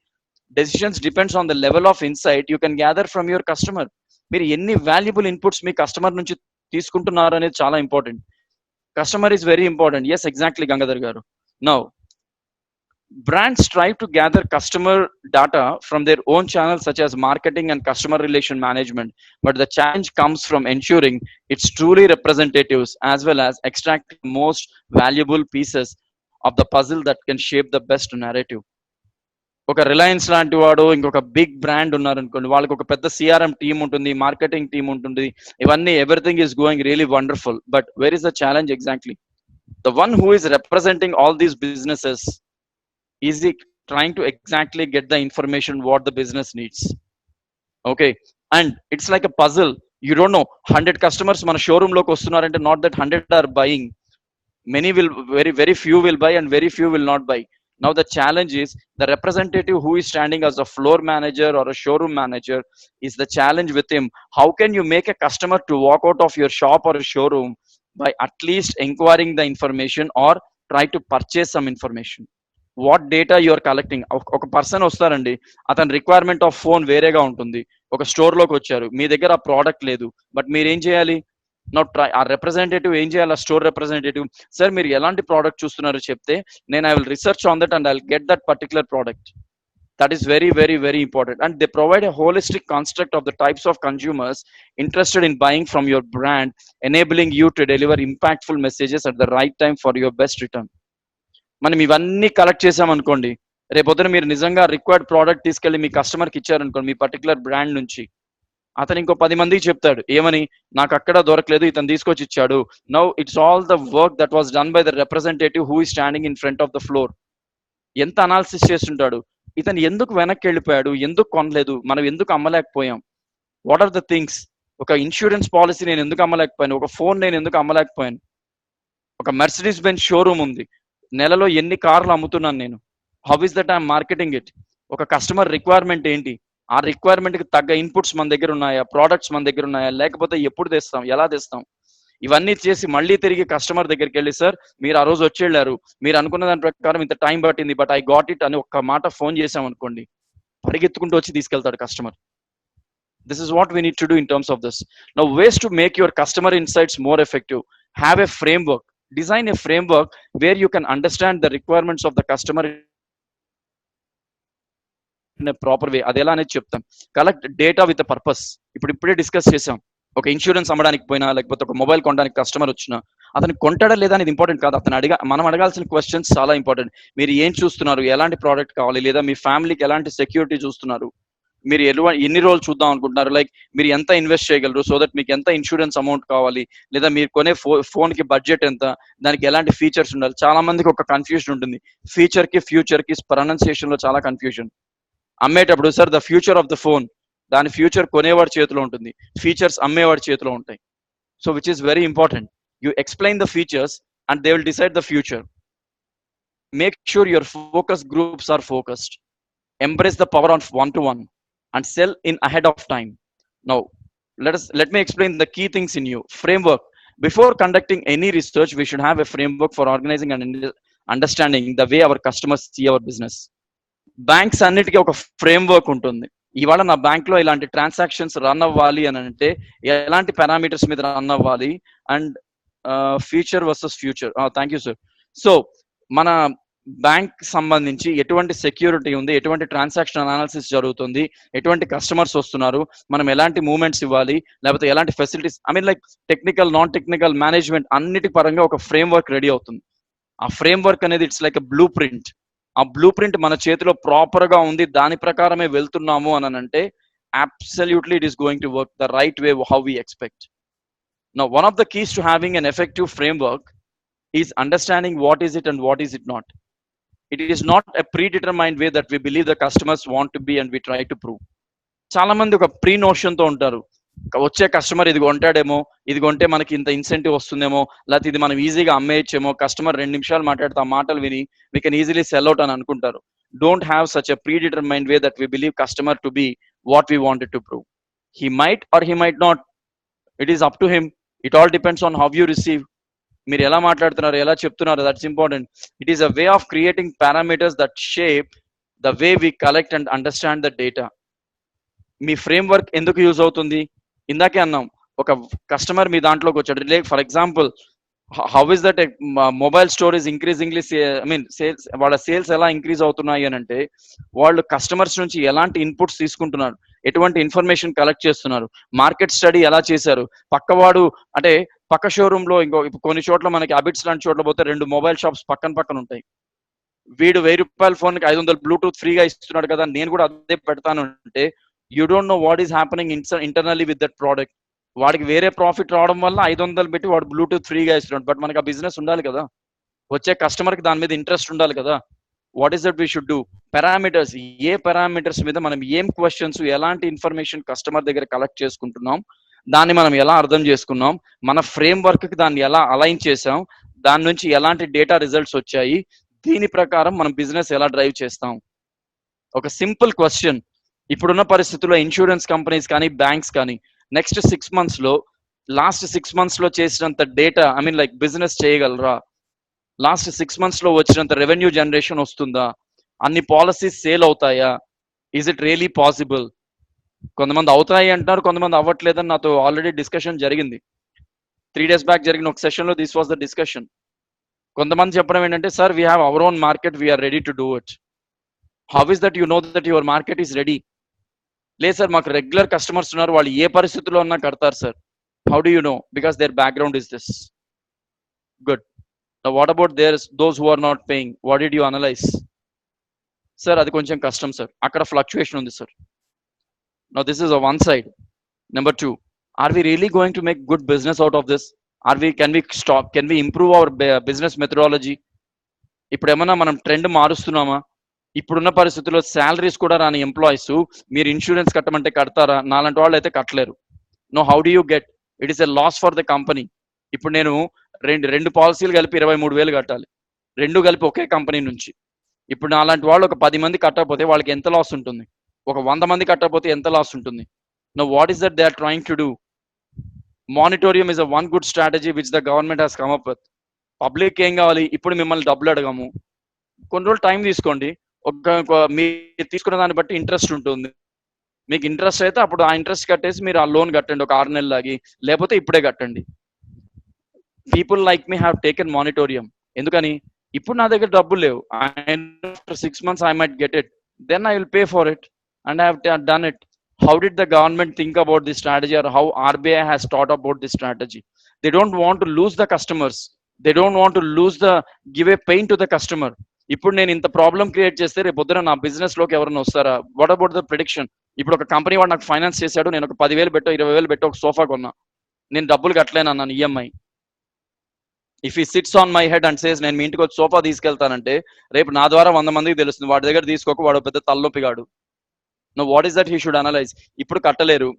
Decisions depends on the level of insight you can gather from your customer. మీరు ఎన్ని వాల్యుబుల్ ఇన్పుట్స్ మీ కస్టమర్ నుంచి తీసుకుంటున్నారు అనేది చాలా important. Customer is very important. Yes, exactly Gangadhar గారు. Now brands strive to gather customer data from their own channels such as marketing and customer relation management, but the challenge comes from ensuring it's truly representatives as well as extract most valuable pieces of the puzzle that can shape the best narrative. ఒక రిలయన్స్ లాంటి వాడు ఇంకొక బిగ్ బ్రాండ్ ఉన్నారనుకోండి, వాళ్ళకి ఒక పెద్ద సిఆర్ఎం టీమ్ ఉంటుంది, మార్కెటింగ్ టీమ్ ఉంటుంది, ఇవన్నీ everything is going really wonderful. But where is the challenge exactly? The one who is representing all these businesses is he trying to exactly get the information what the business needs? Okay, and it's like a puzzle. You don't know 100 customers మన showroom లోకి వస్తున్నారంటే not that 100 are buying. Many will, very few will buy and very few will not buy. Now the challenge is the representative who is standing as a floor manager or a showroom manager is the challenge with him. How can you make a customer to walk out of your shop or a showroom by at least inquiring the information or try to purchase some information? What data you're collecting? ఒక పర్సన్ వస్తారండి, అతని రిక్వైర్మెంట్ ఆఫ్ ఫోన్ వేరేగా ఉంటుంది. ఒక స్టోర్ లోకి వచ్చారు, మీ దగ్గర ఆ ప్రోడక్ట్ లేదు, బట్ మీరు ఏం చేయాలి? ఆ రిప్రజెంటేటివ్ ఏం చేయాలి? ఆ స్టోర్ రిప్రజెంటేటివ్, సార్ మీరు ఎలాంటి ప్రోడక్ట్ చూస్తున్నారు చెప్తే నేను I will research on that and I will get that particular product. That is very, very, very important. And they provide a holistic construct of the types of consumers interested in buying from your brand, enabling you to deliver impactful messages at the right time for your best return. మనం ఇవన్నీ కలెక్ట్ చేసామనుకోండి, రేపొద్దున మీరు నిజంగా రిక్వైర్డ్ ప్రోడక్ట్ తీసుకెళ్లి మీ కస్టమర్కి ఇచ్చారనుకోండి, మీ పర్టికులర్ బ్రాండ్ నుంచి, అతను ఇంకో 10 మందికి చెప్తాడు ఏమని, నాకు అక్కడ దొరకలేదు, ఇతను తీసుకొచ్చి ఇచ్చాడు. Now it's all the work that was done by the representative who is standing in front of the floor. ఎంత అనాలిసిస్ చేస్తుంటాడు, ఇతను ఎందుకు వెనక్కి వెళ్ళిపోయాడు, ఎందుకు కొనలేదు, మనం ఎందుకు అమ్మలేకపోయాం, వాట్ ఆర్ ద థింగ్స్. ఒక ఇన్సూరెన్స్ పాలసీ నేను ఎందుకు అమ్మలేకపోయాను, ఒక ఫోన్ నేను ఎందుకు అమ్మలేకపోయాను, ఒక మెర్సిడీస్ బెంజ్ షోరూమ్ ఉంది, నెలలో ఎన్ని కార్లు అమ్ముతున్నాను నేను, how is that I'm marketing it. ఒక కస్టమర్ రిక్వైర్మెంట్ ఏంటి, ఆ రిక్వైర్మెంట్ కి తగ్గ ఇన్పుట్స్ మన దగ్గర ఉన్నాయా, ప్రోడక్ట్స్ మన దగ్గర ఉన్నాయా, లేకపోతే ఎప్పుడు తెస్తాం, ఎలా తెస్తాం, ఇవన్నీ చేసి మళ్ళీ తిరిగి కస్టమర్ దగ్గరికి వెళ్ళి, సార్ మీరు ఆ రోజు వచ్చి వెళ్ళారు, మీరు అనుకున్న దాని ప్రకారం ఇంత టైం పట్టింది బట్ ఐ గాట్ ఇట్ అని ఒక్క మాట ఫోన్ చేసాం అనుకోండి, పరిగెత్తుకుంటూ వచ్చి తీసుకెళ్తాడు customer. This is what we need to do in terms of this. Now, ways to make your customer insights more effective. Have a framework. Design a framework where you can understand the requirements of the customer in a proper way. అది ఎలా అనేది చెప్తాం. Collect data with purpose. ఇప్పుడే డిస్కస్ చేసాం. ఒక ఇన్సూరెన్స్ అమ్మడానికి పోయినా, లేకపోతే ఒక మొబైల్ కొనడానికి కస్టమర్ వచ్చినా, అతను కొంటాడా లేదా అనేది ఇంపార్టెంట్ కాదు. మనం అడగాల్సిన క్వశ్చన్స్ చాలా ఇంపార్టెంట్. మీరు ఏం చూస్తున్నారు, ఎలాంటి ప్రోడక్ట్ కావాలి, లేదా మీ ఫ్యామిలీకి ఎలాంటి సెక్యూరిటీ చూస్తున్నారు, మీరు ఎన్ని రోజులు చూద్దాం అనుకుంటున్నారు, లైక్ మీరు ఎంత ఇన్వెస్ట్ చేయగలరు, సో దట్ మీకు ఎంత ఇన్సూరెన్స్ అమౌంట్ కావాలి, లేదా మీరు కొనే ఫోన్ కి బడ్జెట్ ఎంత, దానికి ఎలాంటి ఫీచర్స్ ఉండాలి. చాలా మందికి ఒక కన్ఫ్యూజన్ ఉంటుంది, ఫీచర్ కి ఫ్యూచర్ కి ప్రొనౌన్సియేషన్ లో చాలా కన్ఫ్యూజన్. అమ్మేటప్పుడు sir the future of the phone, దాని ఫ్యూచర్ కొనేవాడి చేతిలో ఉంటుంది, ఫీచర్స్ అమ్మేవాడి చేతిలో ఉంటాయి. So which is very important. You explain the features and they will decide the future. Make sure your focus groups are focused. Embrace the power of one-to-one and sell in ahead of time. Now, let me explain the key things in you. Framework. Before conducting any research, we should have a framework for organizing and understanding the way our customers see our business. Banks అన్నిటికీ ఒక ఫ్రేమ్వర్క్ ఉంటుంది. ఇవాళ నా బ్యాంక్ లో ఇలాంటి ట్రాన్సాక్షన్స్ రన్ అవ్వాలి అని అంటే ఎలాంటి పారామీటర్స్ మీద రన్ అవ్వాలి, and future versus future. Thank you sir. So మన బ్యాంక్ సంబంధించి ఎటువంటి సెక్యూరిటీ ఉంది, ఎటువంటి ట్రాన్సాక్షన్ అనాలిసిస్ జరుగుతుంది, ఎటువంటి కస్టమర్స్ వస్తున్నారు, మనం ఎలాంటి మూవ్మెంట్స్ ఇవ్వాలి, లేకపోతే ఎలాంటి facilities, I mean like technical non technical management అన్నిటి పరంగా ఒక ఫ్రేమ్ వర్క్ రెడీ అవుతుంది. ఆ ఫ్రేమ్ వర్క్ అనేది it's like a blue print. ఆ బ్లూ ప్రింట్ మన చేతిలో ప్రాపర్ గా ఉంది, దాని ప్రకారమే వెళ్తున్నాము అని అంటే absolutely it is going to work the right way how we expect. Now one of the keys to having an effective framework is understanding what is it and what is it not. It is not a predetermined way that we believe the customers want to be and we try to prove. చాలా మంది ఒక ప్రీ నోషన్ తో ఉంటారు, వచ్చే కస్టమర్ ఇది కొంటాడేమో, ఇది కొంటే మనకి ఇంత ఇన్సెంటివ్ వస్తుందేమో, లేకపోతే ఇది మనం ఈజీగా అమ్మేయచ్చేమో, కస్టమర్ 2 నిమిషాలు మాట్లాడితే ఆ మాటలు విని we can easily sell out అని అనుకుంటారు. Don't have such a predetermined way that we believe customer to be what we wanted to prove. He might or he might not. It is up to him. It all depends on how you receive. మీరు ఎలా మాట్లాడుతున్నారు, ఎలా చెప్తున్నారు, that's important. It is a way of creating parameters that shape the way we collect and understand the data. Me frame work ఎందుకు యూజ్ అవుతుంది? ఇందాకే అన్నాం, ఒక కస్టమర్ మీ దాంట్లోకి వచ్చాడు. Like for example, how is that mobile store is increasingly sales, వాళ్ళ సేల్స్ ఎలా ఇంక్రీజ్ అవుతున్నాయి అని అంటే, వాళ్ళు కస్టమర్స్ నుంచి ఎలాంటి ఇన్పుట్స్ తీసుకుంటున్నారు, ఎటువంటి ఇన్ఫర్మేషన్ కలెక్ట్ చేస్తున్నారు, మార్కెట్ స్టడీ ఎలా చేశారు, పక్కవాడు అంటే పక్క షోరూమ్ లో కొన్ని చోట్ల మనకి అబిట్స్ లాంటి చోట్ల పోతే 2 మొబైల్ షాప్స్ పక్కన పక్కన ఉంటాయి. వీడు 1000 రూపాయల ఫోన్ కి 500 బ్లూటూత్ ఫ్రీగా ఇస్తున్నాడు కదా, నేను కూడా అదే పెడతాను అంటే, you don't no what is happening internally with that product. వాడికి వేరే ప్రాఫిట్ రావడం వల్ల 500 పెట్టి వాడు బ్లూటూత్ ఫ్రీగా ఇస్తున్నాడు. బట్ మనకి ఆ బిజినెస్ ఉండాలి కదా, వచ్చే కస్టమర్ కి దాని మీద ఇంట్రెస్ట్ ఉండాలి కదా. What is that we should do? Parameters, A parameters మీద మనం ఏం క్వశ్చన్స్, ఎలాంటి ఇన్ఫర్మేషన్ కస్టమర్ దగ్గర కలెక్ట్ చేసుకుంటున్నాం, దాన్ని మనం ఎలా అర్థం చేసుకున్నాం, మన ఫ్రేమ్ వర్క్ కి దాన్ని ఎలా అలైన్ చేసాం, దాని నుంచి ఎలాంటి డేటా రిజల్ట్స్ వచ్చాయి, దీని ప్రకారం మనం బిజినెస్ ఎలా డ్రైవ్ చేస్తాం. ఒక సింపుల్ క్వశ్చన్. ఇప్పుడున్న పరిస్థితుల్లో ఇన్సూరెన్స్ కంపెనీస్ కానీ, బ్యాంక్స్ కానీ, నెక్స్ట్ 6 months లో, లాస్ట్ 6 months లో చేసినంత data, I mean like business చేయగలరా? లాస్ట్ 6 months లో వచ్చినంత రెవెన్యూ జనరేషన్ వస్తుందా? అన్ని పాలసీస్ సేల్ అవుతాయా? Is it really possible? కొంతమంది అవుతాయి అంటారు, కొంతమంది అవ్వట్లేదని నాతో ఆల్రెడీ డిస్కషన్ జరిగింది. 3 days బ్యాక్ జరిగిన ఒక సెషన్ లో దిస్ వాస్ ద డిస్కషన్. కొంతమంది చెప్పడం ఏంటంటే, sir we have our own market, we're ready to do it. How is that you know that your market is ready? లేదు సార్, మాకు రెగ్యులర్ కస్టమర్స్ ఉన్నారు, వాళ్ళు ఏ పరిస్థితుల్లో ఉన్నా కడతారు sir. How do you know? Because their background is this. Good. What about those who are not paying? What did you analyse? Sir అది కొంచెం కష్టం సార్, అక్కడ ఫ్లక్చుయేషన్ ఉంది sir. Now this is one side. Number 2, are we really going to make good business out of this? Can we improve our business methodology? ఇప్పుడు ఏమన్నా మనం ట్రెండ్ మారుస్తున్నామా? ఇప్పుడున్న పరిస్థితుల్లో శాలరీస్ కూడా రాని ఎంప్లాయీస్ మీరు ఇన్సూరెన్స్ కట్టమంటే కడతారా? నాలాంటి వాళ్ళు అయితే కట్టలేరు. No, how do you get? It is a loss for the company. ఇప్పుడు నేను రెండు పాలసీలు కలిపి 23,000 కట్టాలి, రెండు కలిపి ఒకే కంపెనీ నుంచి. ఇప్పుడు నాలాంటి వాళ్ళు ఒక 10 మంది కట్టకపోతే వాళ్ళకి ఎంత లాస్ ఉంటుంది? ఒక 100 మంది కట్టకపోతే ఎంత లాస్ ఉంటుంది? No, what is that they are trying to do? Moratorium is a one good strategy which the government has come up with. Public ఏం కావాలి? ఇప్పుడు మిమ్మల్ని డబ్బులు అడగము, కొన్ని రోజులు టైం తీసుకోండి, మీరు తీసుకున్న దాన్ని బట్టి ఇంట్రెస్ట్ ఉంటుంది. మీకు ఇంట్రెస్ట్ అయితే అప్పుడు ఆ ఇంట్రెస్ట్ కట్టేసి మీరు ఆ లోన్ కట్టండి ఒక 6 నెలలు ఆగి, లేకపోతే ఇప్పుడే కట్టండి. People like me have taken moratorium. ఎందుకని? ఇప్పుడు నా దగ్గర డబ్బులు లేవు, after 6 months I might get it, then I will pay for it and I have done it. How did the government think about this strategy, or how RBI has thought about this strategy? They don't want to lose the customers. They don't want to give a pain to the customer. ఇప్పుడు నేను ఇంత ప్రాబ్లం క్రియేట్ చేస్తే రేపు పొద్దున నా బిజినెస్ లోకి ఎవరైనా వస్తారా? What about the prediction? ఇప్పుడు ఒక కంపెనీ వాడు నాకు ఫైనాన్స్ చేశాడు, నేను ఒక 10,000 పెట్టో 20,000 పెట్టో ఒక సోఫా కొన్నా, నేను డబ్బులు కట్టలేను అన్నాను ఈఎంఐ. ఇఫ్ ఈ sits on my head and says నేను మీ ఇంటికి వచ్చి సోఫా తీసుకెళ్తానంటే, రేపు నా ద్వారా 100 మందికి తెలుస్తుంది వాడి దగ్గర తీసుకోక వాడు పెద్ద తలనొప్పిగాడు. No, what is that he should analyse? ఇప్పుడు కట్టలేరు,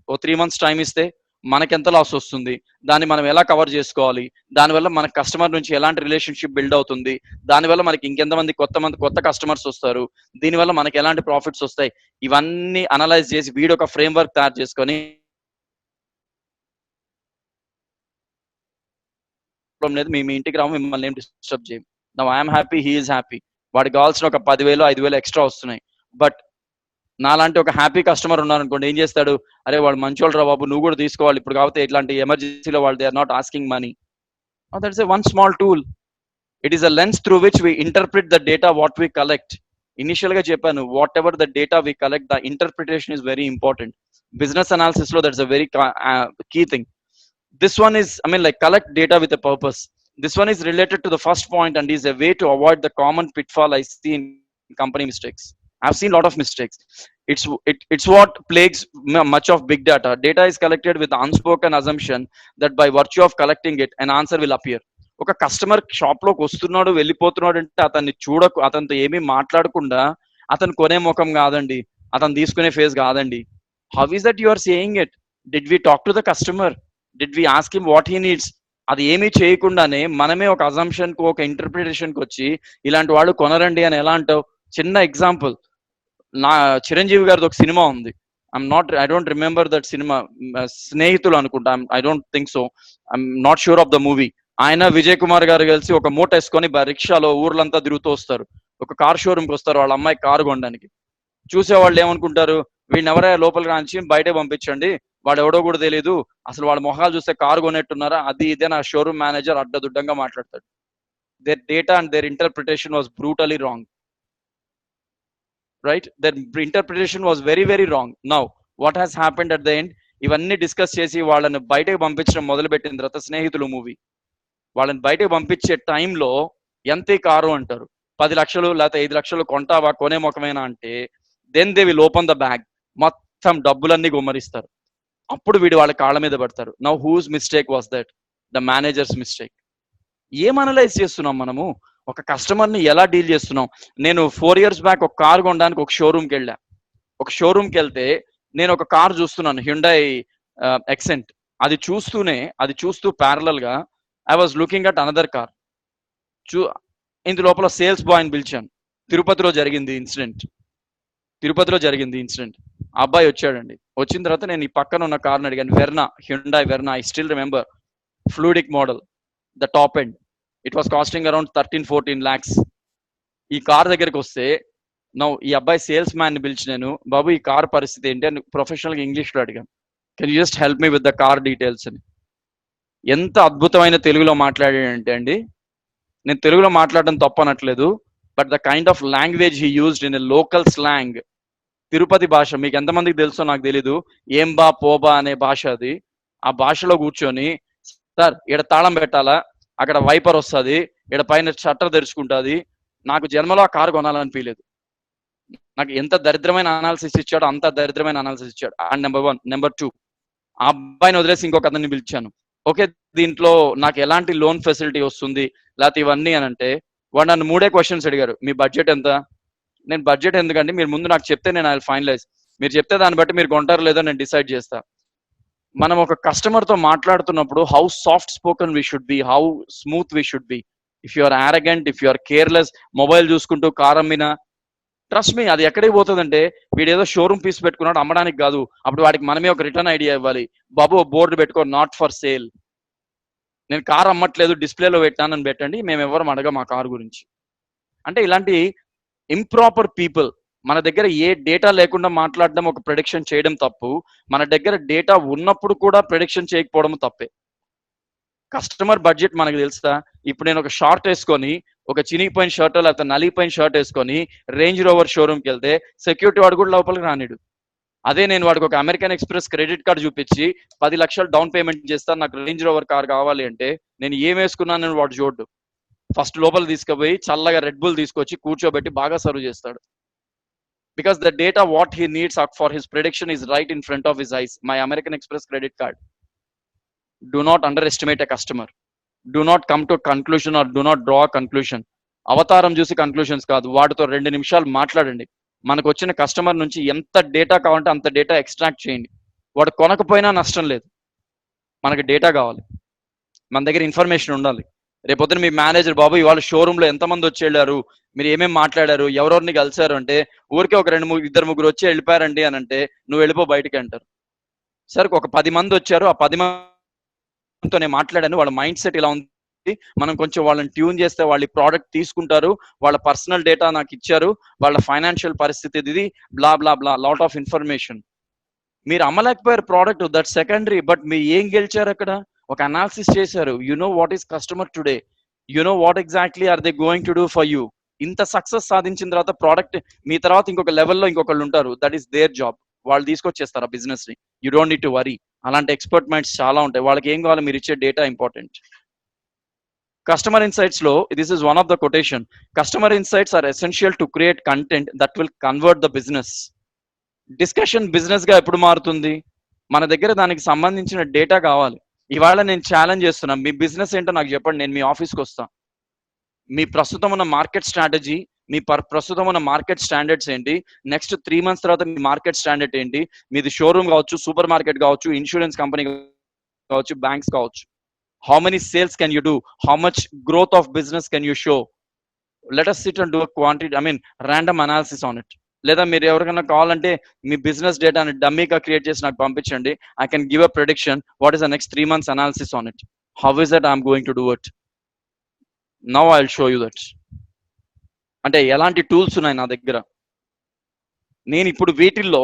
ఓ 3 months టైం ఇస్తే మనకెంత లాస్ వస్తుంది, దాన్ని మనం ఎలా కవర్ చేసుకోవాలి, దానివల్ల మన కస్టమర్ నుంచి ఎలాంటి రిలేషన్షిప్ బిల్డ్ అవుతుంది, దానివల్ల మనకి ఇంకెంతమంది కొత్త కస్టమర్స్ వస్తారు, దీనివల్ల మనకి ఎలాంటి ప్రాఫిట్స్ వస్తాయి, ఇవన్నీ అనలైజ్ చేసి వీడు ఒక ఫ్రేమ్ వర్క్ తయారు చేసుకొని, లేదు మీ ఇంటికి రాము, మిమ్మల్ని ఏం డిస్టర్బ్ చేయం, now I'm happy, he is happy. వాడికి కావాల్సిన ఒక 10,000 5,000 ఎక్స్ట్రా వస్తున్నాయి. బట్ నాలాంటి ఒక హ్యాపీ కస్టమర్ ఉన్నారు అనుకోండి, ఏం చేస్తాడు? అరే వాడు మంచోళ్ళు రా బాబు, నువ్వు కూడా తీసుకోవాలి ఇప్పుడు, కాకపోతే ఇట్లాంటి ఎమర్జెన్సీలో వాళ్ళు they are not asking money. That's a one small tool. It is a lens through which we interpret the data what we collect. Initial గా చెప్పాను, whatever the data we collect, the interpretation is very important. Business analysis లో that's a very key thing. This one is, I mean, like collect data with a purpose. This one is related to the first point and is a way to avoid the common pitfall I see in company mistakes. I've seen a lot of mistakes. It's what plagues much of big data. Data is collected with the unspoken assumption that by virtue of collecting it, an answer will appear. ఒక కస్టమర్ షాప్ లోకి వస్తున్నాడు వెళ్ళిపోతున్నాడు అంటే అతన్ని అతనితో ఏమీ మాట్లాడకుండా అతను కొనే ముఖం కాదండి, అతను తీసుకునే ఫేస్ కాదండి. How is that you are saying it? Did we talk to the customer, did we ask him what he needs? అది ఏమీ చేయకుండానే మనమే ఒక అజంప్షన్ కు, ఒక ఇంటర్ప్రిటేషన్ కి వచ్చి ఇలాంటి వాళ్ళు కొనరండి అని ఎలా అంటావు? చిన్న ఎగ్జాంపుల్, నా చిరంజీవి గారిది ఒక సినిమా ఉంది, I don't remember that cinema, స్నేహితులు అనుకుంటా, I don't think so, I'm not sure of the movie. ఆయన విజయ్ కుమార్ గారు కలిసి ఒక మూట వేసుకొని రిక్షాలో ఊర్లంతా తిరుగుతూ వస్తారు, ఒక కార్ షోరూమ్కి వస్తారు వాళ్ళ అమ్మాయి కారు కొనడానికి. చూసేవాళ్ళు ఏమనుకుంటారు, వీడిని ఎవరైనా లోపలికి రాంచి బయటే పంపించండి, వాడు ఎవడో కూడా తెలియదు, అసలు వాళ్ళ మొహాలు చూస్తే కారు కొనేట్టున్నారా, అది ఇదే నా షోరూమ్ మేనేజర్ అడ్డదుడ్డంగా మాట్లాడతాడు. Their data and their interpretation was brutally wrong, right? Their interpretation was very very wrong. Now what has happened at the end? ఇవన్నీ డిస్కస్ చేసి వాళ్ళని బయటకు పంపించడం మొదలుపెట్టిన తర్వాత స్నేహితులు మూవీ, వాళ్ళని బయటకు పంపించే టైంలో ఎంత కారు అంటారు, 10 లక్షలు లేకపోతే 5 లక్షలు కొంటావా, కొనే ముఖమేనా అంటే, then they will open the bag, మొత్తం డబ్బులన్నీ గుమ్మరిస్తారు. అప్పుడు వీడు వాళ్ళ కాళ్ళ మీద పడతారు. Now whose mistake was that? The manager's mistake. ఏం అనలైజ్ చేస్తున్నాం మనము? ఒక కస్టమర్ని ఎలా డీల్ చేస్తున్నాం? నేను 4 years బ్యాక్ ఒక కార్ కొనడానికి ఒక షోరూమ్కి వెళ్ళా. ఒక షోరూమ్కి వెళ్తే నేను ఒక కార్ చూస్తున్నాను, హ్యుండై ఎక్సెంట్. అది చూస్తూ ప్యారలల్ గా I was looking at another car. ఇందు లోపల సేల్స్ బాయ్ని పిలిచాను. తిరుపతిలో జరిగింది ఇన్సిడెంట్. ఆ అబ్బాయి వచ్చాడండి. వచ్చిన తర్వాత నేను ఈ పక్కన ఉన్న కార్ని అడిగాను, Hyundai Verna, I still remember, fluidic model, the top end. It was costing around 13-14 lakhs. ఈ కార్ దగ్గరికి వస్తే ఈ అబ్బాయి సేల్స్ మ్యాన్ ని పిలిచి, నేను బాబు ఈ కార్ పరిస్థితి ఏంటి అని ప్రొఫెషనల్ గా ఇంగ్లీష్ లో అడిగాను. Can you just help me with the car details అని. ఎంత అద్భుతమైన తెలుగులో మాట్లాడాడంటే అండి, నేను తెలుగులో మాట్లాడడం తప్పనట్లేదు, but the kind of language he used in a local slang, Tirupati భాష, మీకు ఎంతమందికి తెలుసో నాకు తెలీదు, ఏం బా పోబా అనే భాష అది. ఆ భాషలో కూర్చొని, సార్ ఇక్కడ తాళం పెట్టాలా, అక్కడ వైపర్ వస్తుంది, ఇక్కడ పైన షట్టర్ తెరుచుకుంటుంది, నాకు జన్మలో ఆ కారు కొనాలనిపించలేదు. నాకు ఎంత దరిద్రమైన అనాలిసిస్ ఇచ్చాడో అంత దరిద్రమైన అనాలిసిస్ ఇచ్చాడు. And number 1. నెంబర్ 2, ఆ అబ్బాయిని వదిలేసి ఇంకొక అతన్ని పిలిచాను. ఓకే, దీంట్లో నాకు ఎలాంటి లోన్ ఫెసిలిటీ వస్తుంది లేకపోతే ఇవన్నీ అని అంటే, వాడు నన్ను 3 questions అడిగారు. మీ బడ్జెట్ ఎంత? నేను బడ్జెట్ ఎందుకండి, మీరు ముందు నాకు చెప్తే నేను ఐ ఫైనలైజ్, మీరు చెప్తే దాన్ని బట్టి మీరు కొంటారో లేదో నేను డిసైడ్ చేస్తా. మనం ఒక కస్టమర్ తో మాట్లాడుతున్నప్పుడు how soft spoken we should be, how smooth we should be. If you are arrogant, if you are careless, mobile చూసుకుంటూ కార్ అమ్మినా, ట్రస్ట్ మీ అది ఎక్కడికి పోతుందంటే, వీడు ఏదో షోరూమ్ పీస్ పెట్టుకున్నాడు అమ్మడానికి కాదు, అప్పుడు వాడికి మనమే ఒక రిటర్న్ ఐడియా ఇవ్వాలి. బాబు బోర్డు పెట్టుకో, నాట్ ఫర్ సేల్, నేను కార్ అమ్మట్లేదు, డిస్ప్లేలో పెట్టానని పెట్టండి, మేము ఎవరు అడగం మా కార్ గురించి. అంటే ఇలాంటి ఇంప్రాపర్ పీపుల్ మన దగ్గర ఏ డేటా లేకుండా మాట్లాడడం, ఒక ప్రెడిక్షన్ చేయడం తప్పు. మన దగ్గర డేటా ఉన్నప్పుడు కూడా ప్రెడిక్షన్ చేయకపోవడం తప్పే. కస్టమర్ బడ్జెట్ మనకు తెలుసా? ఇప్పుడు నేను ఒక షార్ట్ వేసుకొని, ఒక చినిగిపోయిన షర్ట్ లేకపోతే నలిగిపోయిన షర్ట్ వేసుకొని రేంజ్ రోవర్ షోరూమ్కి వెళ్తే సెక్యూరిటీ వాడు కూడా లోపలికి రానిడు. అదే నేను వాడికి ఒక అమెరికన్ ఎక్స్ప్రెస్ క్రెడిట్ కార్డు చూపించి 10 లక్షలు డౌన్ పేమెంట్ చేస్తాను, నాకు రేంజ్ రోవర్ కార్ కావాలి అంటే, నేను ఏం వేసుకున్నాను వాడు చూడ్డు. ఫస్ట్ లోపల తీసుకుపోయి చల్లగా రెడ్ బుల్ తీసుకొచ్చి కూర్చోబెట్టి బాగా సర్వ్ చేస్తాడు. Because the data what he needs for his prediction is right in front of his eyes. My American express credit card. Do not underestimate a customer. Do not come to a conclusion or do not draw a conclusion. అవతారం చూసి కన్క్లూషన్స్ కాదు, వాటితో 2 నిమిషాలు మాట్లాడండి. మనకు వచ్చిన కస్టమర్ నుంచి ఎంత డేటా కావాలంటే అంత డేటా ఎక్స్ట్రాక్ట్ చేయండి. వాడు కొనకపోయినా నష్టం లేదు, మనకి డేటా కావాలి, మన దగ్గర ఇన్ఫర్మేషన్ ఉండాలి. రేపొద్దున మీ మేనేజర్, బాబు ఇవాళ షోరూమ్ లో ఎంతమంది వచ్చి వెళ్ళారు, మీరు ఏమేమి మాట్లాడారు, ఎవరెవరిని కలిసారు అంటే, ఊరికే ఒక 2-3 వచ్చి వెళ్ళిపోయారండి అని అంటే, నువ్వు వెళ్ళిపో బయటికి అంటారు. సరే ఒక 10 మంది వచ్చారు, ఆ 10 మందితో నేను మాట్లాడాను, వాళ్ళ మైండ్ సెట్ ఇలా ఉంది, మనం కొంచెం వాళ్ళని ట్యూన్ చేస్తే వాళ్ళ ప్రోడక్ట్ తీసుకుంటారు, వాళ్ళ పర్సనల్ డేటా నాకు ఇచ్చారు, వాళ్ళ ఫైనాన్షియల్ పరిస్థితి ఇది, blah blah blah, lot of information. మీరు అమ్మలేకపోయారు ప్రోడక్ట్, దట్ సెకండరీ, బట్ మీరు ఏం గెలిచారు అక్కడ? ఒక అనాలిసిస్ చేశారు. You know what is customer today, you know what exactly are they going to do for you. ఇంత సక్సెస్ సాధించిన తర్వాత ప్రోడక్ట్ మీ తర్వాత ఇంకొక లెవెల్లో ఇంకొకళ్ళు ఉంటారు, దట్ ఈస్ దేర్ జాబ్, వాళ్ళు తీసుకొచ్చేస్తారు ఆ బిజినెస్ ని. You don't need to worry. అలాంటి ఎక్స్పర్ట్ మైండ్స్ చాలా ఉంటాయి, వాళ్ళకి ఏం కావాలి, మీరు ఇచ్చే డేటా ఇంపార్టెంట్. కస్టమర్ ఇన్సైట్స్ లో this is one of the quotation, customer insights are essential to create content that will convert the business. Discussion business గా ఎప్పుడు మారుతుంది? మన దగ్గర దానికి సంబంధించిన డేటా కావాలి. ఇవాళ నేను ఛాలెంజ్ చేస్తున్నాను, మీ బిజినెస్ ఏంటో నాకు చెప్పండి, నేను మీ ఆఫీస్కి వస్తాను. మీ ప్రస్తుతం ఉన్న మార్కెట్ స్ట్రాటజీ, మీ ప్రస్తుతం ఉన్న మార్కెట్ స్టాండర్డ్స్ ఏంటి, నెక్స్ట్ 3 months తర్వాత మీ మార్కెట్ స్టాండర్డ్ ఏంటి, మీది షోరూమ్ కావచ్చు, సూపర్ మార్కెట్ కావచ్చు, ఇన్సూరెన్స్ కంపెనీ కావచ్చు, బ్యాంక్స్ కావచ్చు. How many sales can you do? How much growth of business can you show? Let us sit and do a random analysis on it. లేదా మీరు ఎవరికైనా కావాలంటే మీ బిజినెస్ డేటాని డమ్మీగా క్రియేట్ చేసి నాకు పంపించండి. I can give a prediction what is the next 3 months analysis on it. How is that I'm going to do it? Now I will show you that. అంటే ఎలాంటి టూల్స్ ఉన్నాయి నా దగ్గర. నేను ఇప్పుడు వీటిల్లో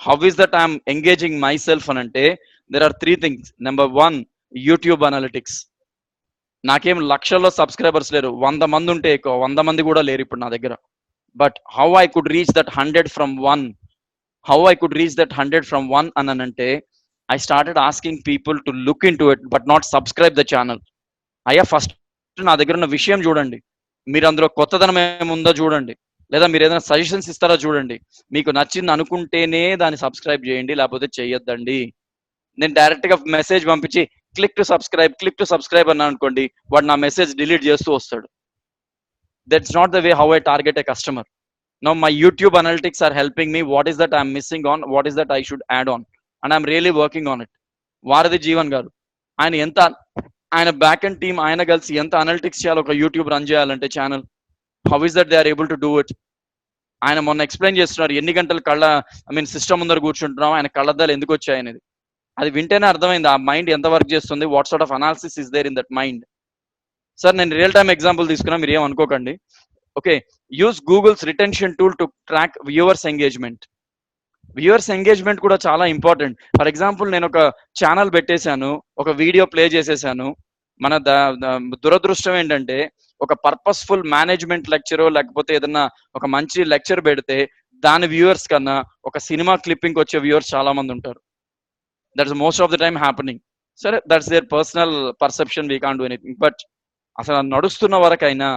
how is that I'm engaging myself అని అంటే there are 3 things. Number 1, YouTube analytics. నాకేం లక్షల్లో సబ్స్క్రైబర్స్ లేరు, 100 మంది ఉంటే ఎక్కువ, 100 మంది కూడా లేరు ఇప్పుడు నా దగ్గర. But how I could reach that 100 from 1, how I could reach that 100 from 1 అని అంటే I started asking people to look in to it but not subscribe the channel. అయ్యా ఫస్ట్ నా దగ్గర ఉన్న విషయం చూడండి, మీరు అందులో కొత్తదనం ఏముందో చూడండి, లేదా మీరు ఏదైనా సజెషన్స్ ఇస్తారో చూడండి. మీకు నచ్చింది అనుకుంటేనే దాన్ని సబ్స్క్రైబ్ చేయండి, లేకపోతే చేయొద్దండి. నేను డైరెక్ట్ గా మెసేజ్ పంపించి క్లిక్ టు సబ్స్క్రైబ్ అన్నా అనుకోండి, వాడు నా మెసేజ్ డిలీట్ చేస్తూ వస్తాడు. That's not the way how I target a customer. Now my YouTube analytics are helping me. What is that I'm missing on, what is that I should add on, and I'm really working on it. Varadhi Jeevan గారు ఆయన బ్యాక్ అండ్ టీమ్ ఆయన కలిసి ఎంత అనలిటిక్స్ చేయాలి ఒక యూట్యూబ్ రన్ చేయాలంటే channel. How is that they are able to do it? ఆయన మొన్న ఎక్స్ప్లెయిన్ చేస్తున్నారు ఎన్ని గంటలు సిస్టమ్ ముందర కూర్చుంటున్నాం, ఆయన కళ్ళద్దాలు ఎందుకు వచ్చాయి అనేది. అది వింటేనే అర్థమైంది ఆ మైండ్ ఎంత వర్క్ చేస్తుంది, what sort of analysis is there in that mind. Sir నేను రియల్ టైమ్ ఎగ్జాంపుల్ తీసుకున్నా, మీరు ఏం అనుకోకండి. Okay, use Google's retention tool to track viewers engagement. Viewers engagement కూడా చాలా ఇంపార్టెంట్. ఫర్ ఎగ్జాంపుల్ నేను ఒక ఛానల్ పెట్టేశాను, ఒక వీడియో ప్లే చేసేసాను. మన దురదృష్టం ఏంటంటే ఒక పర్పస్ఫుల్ మేనేజ్మెంట్ లెక్చరో లేకపోతే ఏదన్నా ఒక మంచి లెక్చర్ పెడితే దాని వ్యూవర్స్ కన్నా ఒక సినిమా క్లిప్పింగ్ వచ్చే వ్యూవర్స్ చాలా మంది ఉంటారు. That's most of the time happening. సరే, that's their personal perception, we can't do anything. But అసలు నడుస్తున్న వరకైనా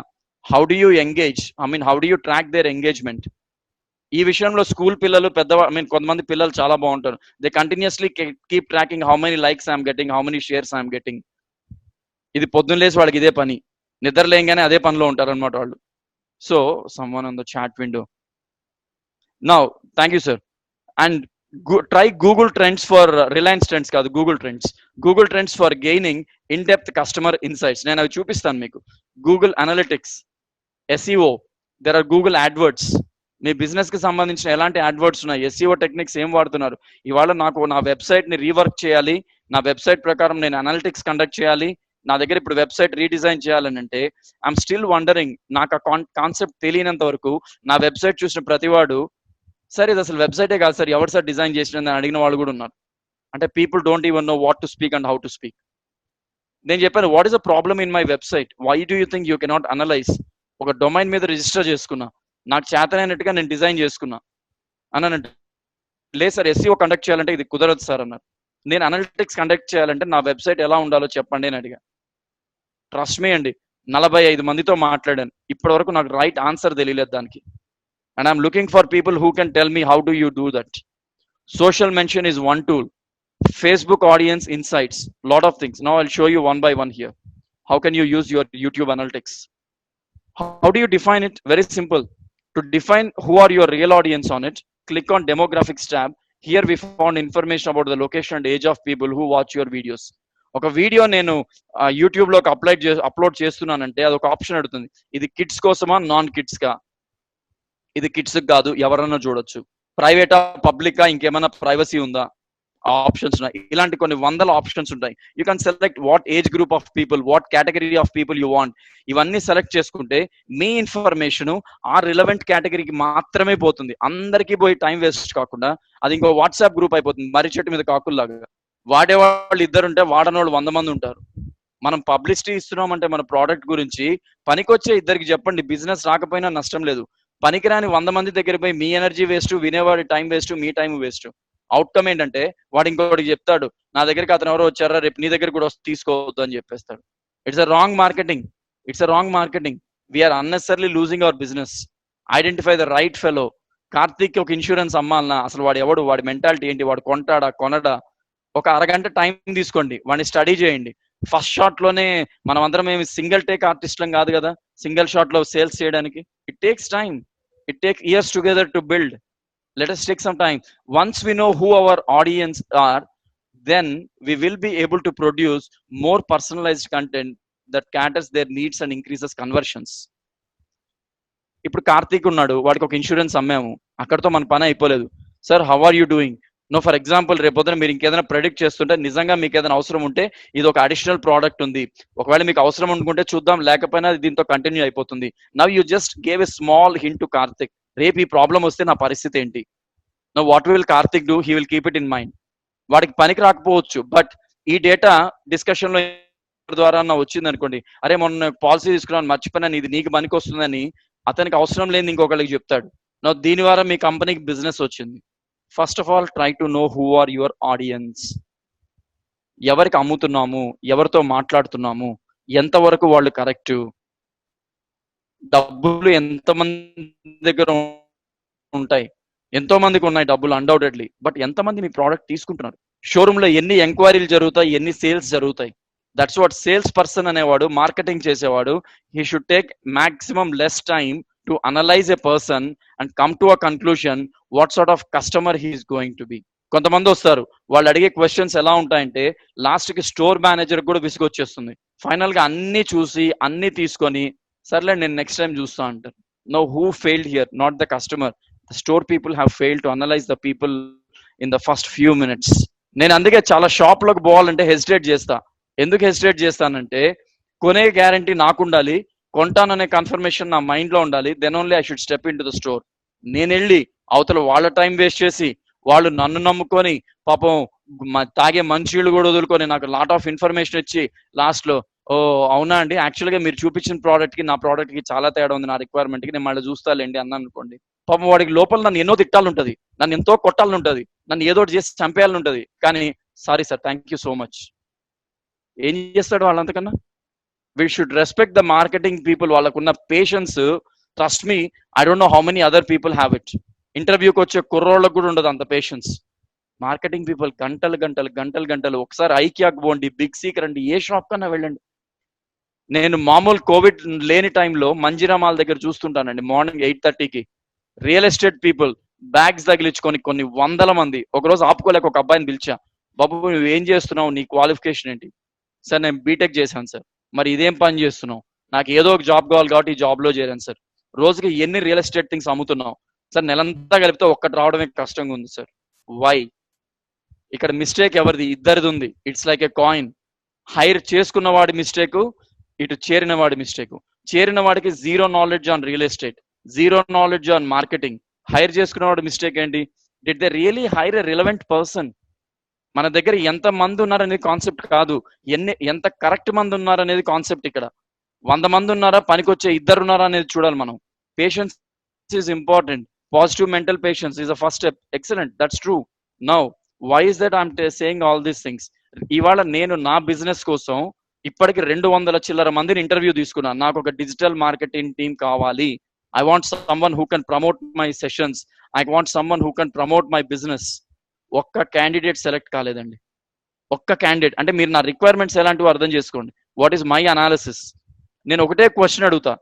how do you engage, how do you track their engagement? ఈ విషయంలో స్కూల్ పిల్లలు కొంతమంది పిల్లలు చాలా బాగుంటారు. They continuously keep tracking how many likes I'm getting, how many shares I'm getting. ఇది పొద్దున్న లేసి వాళ్ళకి ఇదే పని, నిద్ర లేయంగానే అదే పనిలో ఉంటారు అనమాట వాళ్ళు. So someone on the chat window now, thank you sir. And try Google Trends for Reliance Trends కాదు, Google Trends for gaining in-depth customer insights. నేను అవి చూపిస్తాను మీకు. Google Analytics, SEO, there are Google AdWords. Me business కి సంబంధించిన ఎలాంటి యాడ్వర్డ్స్ ఉన్నాయి, SEO టెక్నిక్స్ ఏం వాడుతున్నారు. ఇవాళ నాకు నా వెబ్సైట్ ని రీవర్క్ చేయాలి, నా వెబ్సైట్ ప్రకారం నేను అనలిటిక్స్ కండక్ట్ చేయాలి, నా దగ్గర ఇప్పుడు వెబ్సైట్ రీడిజైన్ చేయాలని అంటే ఐఎమ్ స్టిల్ వండరింగ్. నాకు ఆ కాన్సెప్ట్ తెలియనంత వరకు నా వెబ్సైట్ చూసిన ప్రతివాడు సార్ ఇది అసలు వెబ్సైటే కాదు సార్, ఎవరు సార్ డిజైన్ చేసిన అడిగిన వాళ్ళు కూడా ఉన్నారు. అంటే people don't even know what to speak and how to speak. నేను చెప్పాను, what is the problem in my website, why do you think you cannot analyse? ఒక డొమైన్ మీద రిజిస్టర్ చేసుకున్నా, నాకు చేతనైనట్టుగా నేను డిజైన్ చేసుకున్నా అన్నానంటే, లేదు సార్ SEO కండక్ట్ చేయాలంటే ఇది కుదరదు సార్ అన్నారు. నేను అనలిటిక్స్ కండక్ట్ చేయాలంటే నా వెబ్సైట్ ఎలా ఉండాలో చెప్పండి అని అడిగా. ట్రస్ట్ మీ అండి, 45 మందితో మాట్లాడాను, ఇప్పటి వరకు నాకు రైట్ ఆన్సర్ తెలియలేదు దానికి. And I'm looking for people who can tell me how do you do that. Social mention is one tool. Facebook audience insights, lot of things. Now I'll show you one by one here. How can you use your YouTube analytics? How do you define it? Very simple. To define who are your real audience on it, click on demographics tab. Here we found information about the location and age of people who watch your videos. ఒక వీడియో నేను యూట్యూబ్ లోకి అప్లోడ్ చేస్తున్నానంటే అది ఒక ఆప్షన్ అడుగుతుంది, ఇది కిడ్స్ కోసమా నాన్ కిడ్స్ కా? ఇది కిడ్స్ కాదు, ఎవరన్నా చూడొచ్చు. ప్రైవేటా పబ్లికా, ఇంకేమైనా ప్రైవసీ ఉందా? ఆప్షన్స్ ఉన్నాయి. ఇలాంటి కొన్ని వందల ఆప్షన్స్ ఉంటాయి. You can select what age group of people, what category of people you want. ఇవన్నీ సెలెక్ట్ చేసుకుంటే మీ ఇన్ఫర్మేషన్ ఆ రిలవెంట్ కేటగిరీకి మాత్రమే పోతుంది. అందరికీ పోయి టైం వేస్ట్ కాకుండా అది ఇంకో వాట్సాప్ గ్రూప్ అయిపోతుంది, మర్రి చెట్టు మీద కాకుల్లాగా. వాడేవాళ్ళు ఇద్దరుంటే వాడనోళ్ళు 100 మంది ఉంటారు. మనం పబ్లిసిటీ ఇస్తున్నామంటే మన ప్రోడక్ట్ గురించి పనికొచ్చే ఇద్దరికి చెప్పండి, బిజినెస్ రాకపోయినా నష్టం లేదు. పనికిరాని 100 మంది దగ్గర పోయి మీ ఎనర్జీ వేస్ట్, వినేవాడి టైం వేస్ట్, మీ టైం వేస్ట్. అవుట్కమ్ ఏంటంటే వాడు ఇంకొకటి చెప్తాడు, నా దగ్గరికి అతను ఎవరో వచ్చారా, రేపు నీ దగ్గర కూడా తీసుకోవద్దు అని చెప్పేస్తాడు. It's a wrong marketing. We're unnecessarily losing our business. Identify the right fellow. Karthik ఒక ఇన్సూరెన్స్ అమ్మాలన్నా, అసలు వాడు ఎవడు, వాడి మెంటాలిటీ ఏంటి, వాడు కొంటాడా కొనడా? ఒక అరగంట టైం తీసుకోండి, వాడిని స్టడీ చేయండి. ఫస్ట్ షాట్ లోనే మనం అందరం ఏమి సింగిల్ టేక్ ఆర్టిస్ట్లం కాదు కదా, సింగిల్ షాట్ లో సేల్స్ చేయడానికి. It takes time, it take years together to build. Let us take some time. Once we know who our audience are, then we will be able to produce more personalized content that caters their needs and increases conversions. ఇప్పుడు కార్తీక్ ఉన్నాడు, వాడికి ఒక ఇన్సూరెన్స్ అమ్మాము, అక్కడితో మన పని అయిపోలేదు. Sir how are you doing? No, for example రేపొద్దున మీరు ఇంకేదైనా ప్రెడిక్ట్ చేస్తుంటే, నిజంగా మీకు ఏదైనా అవసరం ఉంటే ఇది ఒక అడిషనల్ ప్రోడక్ట్ ఉంది, ఒకవేళ మీకు అవసరం అనుకుంటే చూద్దాం, లేకపోయినా దీంతో కంటిన్యూ అయిపోతుంది. Now you just gave a small hint to Karthik, రేపు ఈ ప్రాబ్లం వస్తే నా పరిస్థితి ఏంటి? Now what will Karthik do? He will keep it in mind. వాడికి పనికి రాకపోవచ్చు, బట్ ఈ డేటా డిస్కషన్ లో ద్వారా వచ్చింది అనుకోండి, అరే మొన్న పాలసీ తీసుకున్నాను మర్చిపోయినాను, ఇది నీకు పనికి వస్తుందని అతనికి అవసరం లేని ఇంకొకరికి చెప్తాడు. దీని ద్వారా మీ కంపెనీకి బిజినెస్ వచ్చింది. First of all try to know who are your audience. ఎవరికి అమ్ముతున్నాము, ఎవరితో మాట్లాడుతున్నాము, ఎంతవరకు వాళ్ళు కరెక్ట్, డబ్బులు ఎంతమంది దగ్గర ఉంటాయి. ఎంతో మందికి ఉన్నాయి డబ్బులు అన్డౌటెడ్లీ, బట్ ఎంతమంది మీ ప్రోడక్ట్ తీసుకుంటున్నారు? షోరూమ్ లో ఎన్ని ఎంక్వైరీలు జరుగుతాయి, ఎన్ని సేల్స్ జరుగుతాయి? దట్స్ వాట్ సేల్స్ పర్సన్ అనేవాడు, మార్కెటింగ్ చేసేవాడు, he should take maximum less time to analyse a person and come to a conclusion what sort of customer he is going to be. కొంతమంది వస్తారు, వాళ్ళు అడిగే క్వశ్చన్స్ ఎలా ఉంటాయంటే లాస్ట్ కి స్టోర్ మేనేజర్ కూడా విసుగొచ్చేస్తుంది. ఫైనల్ గా అన్ని చూసి అన్ని తీసుకొని సర్లే నేను నెక్స్ట్ టైం చూస్తా అంటారు. No, who failed here? Not the customer. The store people have failed to analyze the people in the first few minutes. నేను అందుకే చాలా షాప్ లోకి పోవాలంటే హెసిటేట్ చేస్తా. ఎందుకు హెసిటేట్ చేస్తానంటే, కొనే గ్యారంటీ నాకు ఉండాలి, కొంటాననే కన్ఫర్మేషన్ నా మైండ్ లో ఉండాలి. Then only I should step in to the store. నేను వెళ్ళి అవతల వాళ్ళ టైం వేస్ట్ చేసి, వాళ్ళు నన్ను నమ్ముకొని పాపం తాగే మంచిళ్ళు కూడా వదులుకొని నాకు లాట్ ఆఫ్ ఇన్ఫర్మేషన్ ఇచ్చి లాస్ట్ లో, ఓ అవునా అండి, యాక్చువల్గా మీరు చూపించిన ప్రోడక్ట్ కి నా ప్రోడక్ట్ కి చాలా తేడా ఉంది, నా రిక్వైర్మెంట్ కి నేను మళ్ళీ చూస్తాలేండి అన్నాను అనుకోండి, పాపం వాడికి లోపల నన్ను ఎన్నో తిట్టాలుంటది, నన్ను ఎంతో కొట్టాలనుంటది, నన్ను ఏదో చేసి చంపేయాలనుంటది. కానీ sorry sir, thank you so much. ఏం చేస్తాడు వాళ్ళంతకన్నా? We should respect the marketing people. వాళ్ళకున్న patience, trust me, I don't know how many other people have it. ఇంటర్వ్యూకి వచ్చే కుర్రోళ్ళకు కూడా ఉండదు అంత పేషెన్స్. మార్కెటింగ్ పీపుల్ గంటలు గంటలు గంటలు గంటలు. ఒకసారి ఐకియాకి పోండి, బిగ్ సీకి రండి, ఏ షాప్ కన్నా వెళ్ళండి. నేను మామూలు కోవిడ్ లేని టైంలో మంజిరా మాల్ దగ్గర చూస్తుంటానండి, మార్నింగ్ 8:30కి రియల్ ఎస్టేట్ పీపుల్ బ్యాగ్స్ తగిలించుకొని కొన్ని వందల మంది. ఒకరోజు ఆపుకోలేక ఒక అబ్బాయిని పిలిచా, బాబు నువ్వు ఏం చేస్తున్నావు, నీ క్వాలిఫికేషన్ ఏంటి? సార్ నేను బీటెక్ చేశాను సార్. మరి ఇదేం పని చేస్తున్నావు? నాకు ఏదో ఒక జాబ్ కావాలి కాబట్టి ఈ జాబ్ లో చేరాను సార్. రోజుకి ఎన్ని రియల్ ఎస్టేట్ థింగ్స్ అమ్ముతున్నావు సార్? నెలంతా కలిపితే ఒక్కటి రావడమే కష్టంగా ఉంది సార్. వై? ఇక్కడ మిస్టేక్ ఎవరిది? ఇద్దరిది ఉంది. It's like a coin. Hire చేసుకున్న వాడి మిస్టేక్, ఇటు చేరిన వాడి మిస్టేక్. చేరిన వాడికి zero knowledge on real estate, zero knowledge on marketing. Hire చేసుకున్న వాడి మిస్టేక్ ఏంటి? Did they really hire a relevant person? మన దగ్గర ఎంత మంది ఉన్నారనేది కాన్సెప్ట్ కాదు, ఎంత కరెక్ట్ మంది ఉన్నారనేది కాన్సెప్ట్. ఇక్కడ 100 మంది ఉన్నారా, పనికొచ్చే ఇద్దరు ఉన్నారా అనేది చూడాలి మనం. Patience is important. Positive mental patience is a first step. Excellent, that's true. Now why is that I'm saying all these things? ఇవాళ నేను నా బిజినెస్ కోసం ఇప్పటికి 200 చిల్లర మందిని ఇంటర్వ్యూ తీసుకున్నాను. నాకు ఒక డిజిటల్ మార్కెటింగ్ టీమ్ కావాలి. I want someone who can promote my sessions. I want someone who can promote my business. ఒక్క క్యాండిడేట్ సెలెక్ట్ కాలేదండి. ఒక్క క్యాండిడేట్. అంటే మీరు నా రిక్వైర్మెంట్స్ ఎలాంటివి అర్థం చేసుకోండి. What is my analysis? నేను ఒకటే క్వశ్చన్ అడుగుతా.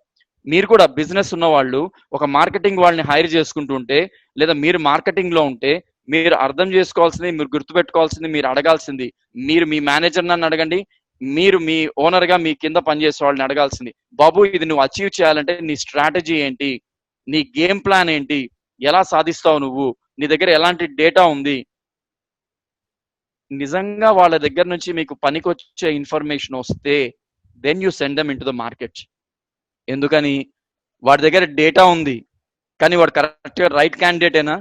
మీరు కూడా బిజినెస్ ఉన్న వాళ్ళు ఒక మార్కెటింగ్ వాళ్ళని హైర్ చేసుకుంటుంటే, లేదా మీరు మార్కెటింగ్ లో ఉంటే, మీరు అర్థం చేసుకోవాల్సింది, మీరు గుర్తుపెట్టుకోవాల్సింది, మీరు అడగాల్సింది, మీరు మీ మేనేజర్ నన్ను అడగండి, మీరు మీ ఓనర్ గా మీ కింద పనిచేసే వాళ్ళని అడగాల్సింది, బాబు ఇది నువ్వు అచీవ్ చేయాలంటే నీ స్ట్రాటజీ ఏంటి, నీ గేమ్ ప్లాన్ ఏంటి, ఎలా సాధిస్తావు నువ్వు, నీ దగ్గర ఎలాంటి డేటా ఉంది? నిజంగా వాళ్ళ దగ్గర నుంచి మీకు పనికొచ్చే ఇన్ఫర్మేషన్ వస్తే then you send them in to the market. ఎందుకని? వాడి దగ్గర డేటా ఉంది, కానీ వాడు కరెక్ట్ గా రైట్ క్యాండిడేటేనా?